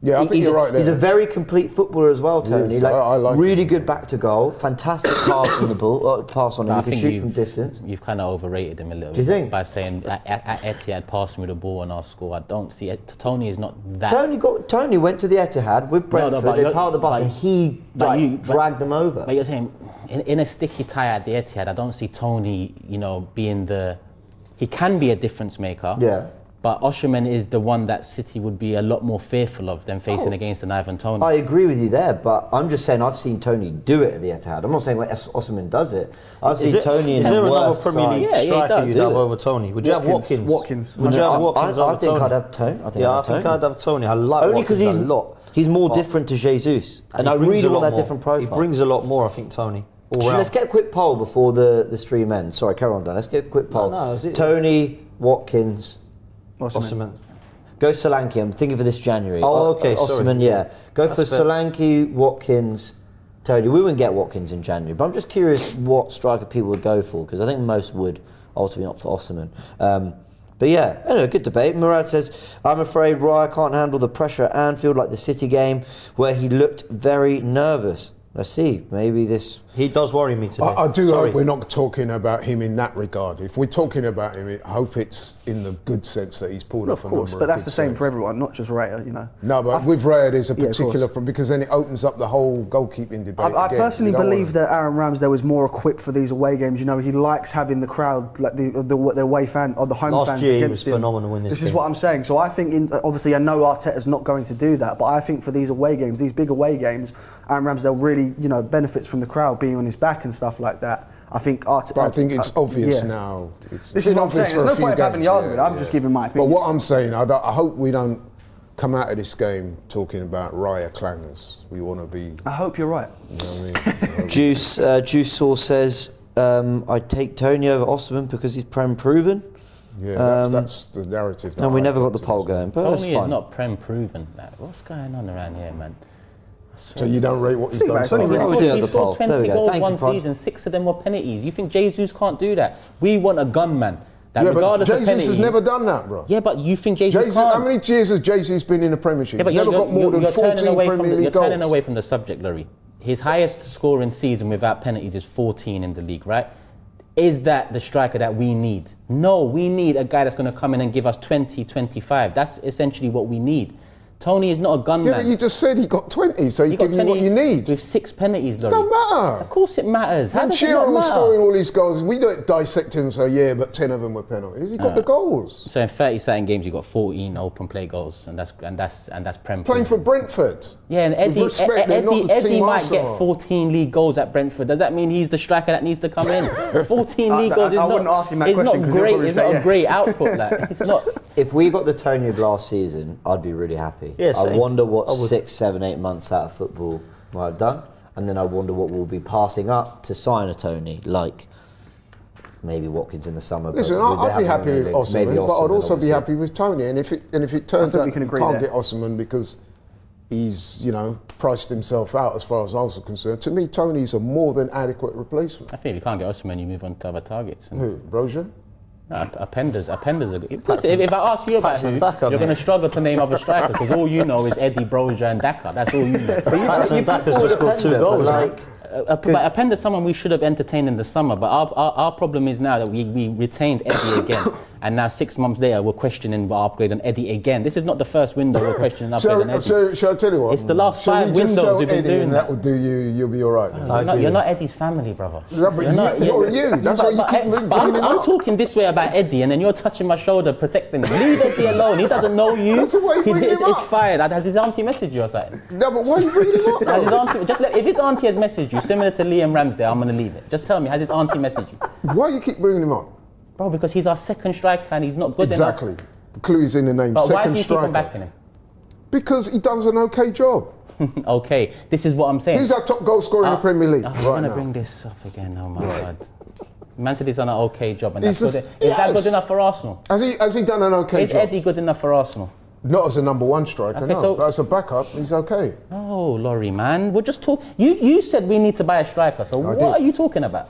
Yeah, I think he's you're right there. He's a very complete footballer as well, Tony. is. Like, I like really him. good back to goal, fantastic pass on the ball, pass on him. I He can think shoot from distance. You've kind of overrated him a little Do you bit think? by saying at Etihad passing me the ball on our score. I don't see it. Tony is not that. Tony went to the Etihad with Brentford. but They you're- parked the bus but- and he dragged them over. But you're saying in a sticky tie at the Etihad, I don't see Tony, you know, being the. He can be a difference maker. Yeah. But Osimhen is the one that City would be a lot more fearful of than facing against an Ivan Toney. I agree with you there, but I'm just saying I've seen Tony do it at the Etihad. I'm not saying Osimhen does it. I've seen Tony in Is the there another worst Premier League side. striker you'd have over Tony? Would you have Watkins? Watkins. Would you have Watkins over I think Tony? I'd have Tony. I think I'd have Tony. I like only because Watkins a lot. he's more different to Jesus, and I he brings really a lot want that more. different profile. He brings a lot more, I think, Tony. All round. Let's get a quick poll before the stream ends. Sorry, carry on, Dan. Let's get a quick poll. No, is it- Tony, Watkins, Osimhen. go Solanke. I'm thinking for this January. Oh, okay, sorry. Osimhen, yeah. Go for That's fair. Solanke, Watkins, Tony. We wouldn't get Watkins in January, but I'm just curious what striker people would go for, because I think most would ultimately opt for Osimhen. But yeah, anyway, good debate. Murad says, I'm afraid Raya can't handle the pressure at Anfield like the City game, where he looked very nervous. Let's see, maybe this... He does worry me today. I do Sorry. hope we're not talking about him in that regard. If we're talking about him, I hope it's in the good sense that he's pulled off a number of but that's good the same saves. for everyone, not just Raya, you know. No, but with Raya, there's a Yeah, of particular course. because then it opens up the whole goalkeeping debate. I again. personally We don't believe wanna- that Aaron Ramsdale is more equipped for these away games. You know, he likes having the crowd, like the away fan or the home Last fans year he against was him. phenomenal in this This is game. what I'm saying. So I think, obviously, I know Arteta's not going to do that, but I think for these away games, these big away games, Aaron Ramsdale really, you know, benefits from the crowd being on his back and stuff like that. I think Arteta. But I think it's obvious yeah. now. It's This been is what I'm obvious saying. for There's a no few point in having the games, argument. I'm just giving my But opinion. what I'm saying, I hope we don't come out of this game talking about Raya clangers. We want to be. I hope you're right. You know what I mean? Juice Sauce says, I'd take Tony over Osimhen because he's Prem proven. Yeah, that's the narrative. That And we I never got the adopted poll as well. going, but that's Tony is fine. not Prem proven. Like, what's going on around here, man? So you don't rate what he's Think done about it, so it's only far? we do have He the poll. scored There we 20 go. goals Thank you, one Prod. season, 6 of them were penalties. You think Jesus can't do that? We want a gunman that Yeah, but regardless of Jesus penalties... has never done that, bro. Yeah, but you think Jesus can't? How many years has Jesus been in the Premiership? Yeah, but He's never got more than 14 Premier League you're goals. turning away from the subject, Laurie. His highest scoring season without penalties is 14 in the league, right? Is that the striker that we need? No, we need a guy that's going to come in and give us 20, 25. That's essentially what we need. Tony is not a gunman. Yeah, but you just said he got 20, so he's He got giving you what you need. With 6 penalties, Laurie. Don't matter. Of course it matters. How does it not Shearer was matter? scoring all these goals. We don't dissect him, so yeah, but 10 of them were penalties. He got the goals. So in 30 certain games, you got 14 open play goals, and that's Prem. Playing for Brentford. Yeah, and Eddie, With respect, they're not the Eddie team might get Arsenal. 14 league goals at Brentford. Does that mean he's the striker that needs to come in? 14 league goals is I not, wouldn't ask him that it's question not 'cause he'll great. probably It's say not a yes. great output. Like, it's not. If we got the Tony of last season, I'd be really happy. Yeah, I same. wonder what I would. 6, 7, 8 months out of football might have done. And then I wonder what we'll be passing up to sign a Tony, like maybe Watkins in the summer. Listen, but I'd be happy with maybe Osimhen, but I'd also be obviously. happy with Tony. And if it turns think out we can you agree can't there. get Osimhen because he's, priced himself out as far as I was concerned, to me, Tony's a more than adequate replacement. I think if you can't get Osimhen, you move on to other targets. And, Who? Brozier? Appenders are good. If I ask you about Patson who, Daka, you're going to mate. struggle to name other strikers because all you know is Eddie, Brozier and Daka. That's all you know. Patson Daka's just scored 2 goals, man. But Append is someone we should have entertained in the summer. But our problem is now that we retained Eddie again. And now 6 months later, we're questioning our upgrade on Eddie again. This is not the first window we're questioning upgrade on Eddie. Shall I tell you what? It's the last Shall 5 we just windows sell we've been Eddie doing and that. that will do you, you'll be all right. then? You're not Eddie's family, brother. Yeah, but you're you. That's why you keep bringing him I'm up. talking this way about Eddie, and then you're touching my shoulder, protecting him. Leave Eddie alone. He doesn't know you. That's the way you bring him It's up. fired. Has his auntie messaged you or something? No, but why are you bringing him up? Has his though? auntie, if his auntie has messaged you, similar to Liam Ramsdale, I'm going to leave it. Just tell me, has his auntie messaged you? Why do you keep bringing him up? Bro, because he's our second striker and he's not good Exactly. enough. The clue is in the name. But why Second do you keep on striker. backing him? Because he does an okay job. Okay, this is what I'm saying. Who's our top goal scorer in the Premier League I'm right going to now? bring this up again. Oh my God. Man said he's done an okay job, and He's that's just- good. Is that yes. good enough for Arsenal? Has he done an okay Is job? Eddie good enough for Arsenal? Not as a number 1 striker, Okay, no. so- But as a backup, he's okay. Oh, Laurie, man. We're just talking. You said we need to buy a striker, so what did. are you talking about?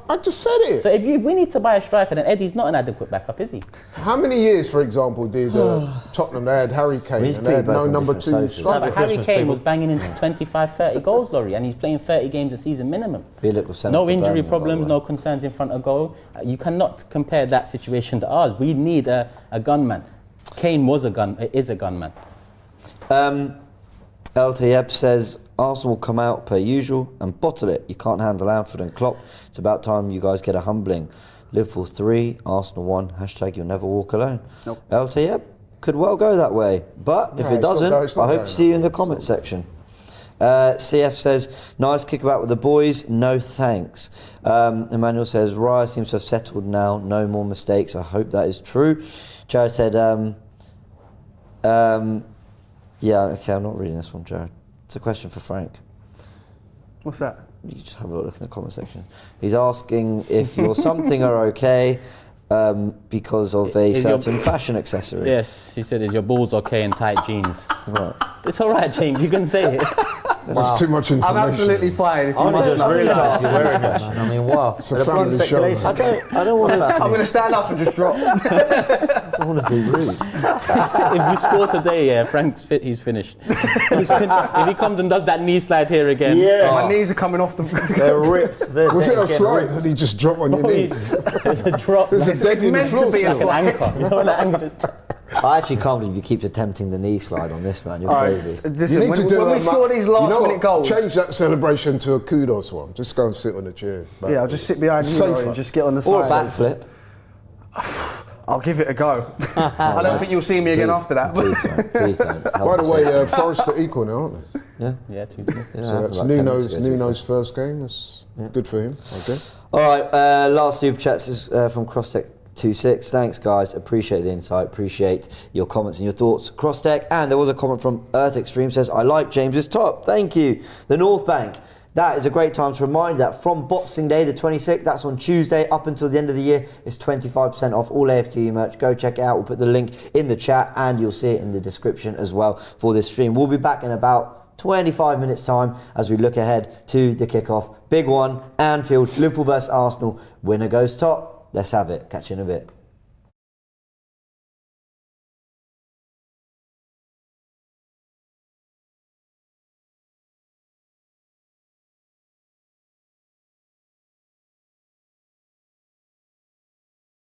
I just said it. So if we need to buy a striker, then Eddie's not an adequate backup, is he? How many years, for example, did Tottenham, they had Harry Kane He's and they had played no both on number different 2 sofas. No, striker? but Harry Christmas, Kane people. was banging in 25, 30 goals, Laurie, and he's playing 30 games a season minimum. Bielik was sent No off for injury Birmingham, by the problems, way. no concerns in front of goal. You cannot compare that situation to ours. We need a gunman. Kane is a gunman. El Tayeb says Arsenal will come out per usual and bottle it. You can't handle Anfield and Klopp. It's about time you guys get a humbling. Liverpool 3, Arsenal 1. Hashtag you'll never walk alone. Nope. LT, yep, could well go that way. But if No, it doesn't, it's not I hope going to see you in the that way. comment section. CF says, nice kickabout with the boys, no thanks. Emmanuel says, Raya seems to have settled now, no more mistakes. I hope that is true. Jared said, yeah, okay, I'm not reading this one, Jared. It's a question for Frank. What's that? You just have a look in the comment section. He's asking if your something are okay because of a Is your- certain fashion accessory. Yes, he said, is your balls okay in tight jeans? Right. It's all right, James, you can say it. That's too much information. I'm absolutely fine. If you I must just know. realised you're wearing it, man. I mean, wow. It's a The blood family show, circulation. man. I don't want to. I'm going to stand up and just drop. I don't want to be rude. If we score today, yeah, Frank's he's finished. If he comes and does that knee slide here again, My knees are coming off the. They're ripped. Was it a slide that he just dropped on your knees? there's a drop. There's a It's dead in the meant to floor be a still. Like an anchor. You know, like anchor. I actually can't believe you keep attempting the knee slide on this, man. You're All right, crazy. listen, You need to do when a we score these last minute goals, Change that celebration to a kudos one. Just go and sit on a chair. yeah, I'll just sit behind you Safer. and just get on the Or a side. backflip. I'll give it a go. I don't think you'll see me again after that. Please don't. Please don't. By the way, Forest are equal now, aren't they? Yeah, 2-2. Yeah, So happened that's about 10 minutes ago, to be Nuno's first game. That's good for him. Okay. All right, last super chats is from CrossTech26. Thanks, guys. Appreciate the insight. Appreciate your comments and your thoughts. CrossTech, and there was a comment from Earth Extreme says, I like James's top. Thank you. The North Bank. That is a great time to remind that from Boxing Day, the 26th, that's on Tuesday, up until the end of the year, it's 25% off all AFTV merch. Go check it out. We'll put the link in the chat and you'll see it in the description as well for this stream. We'll be back in about 25 minutes time as we look ahead to the kickoff. Big one, Anfield, Liverpool versus Arsenal. Winner goes top. Let's have it. Catch you in a bit.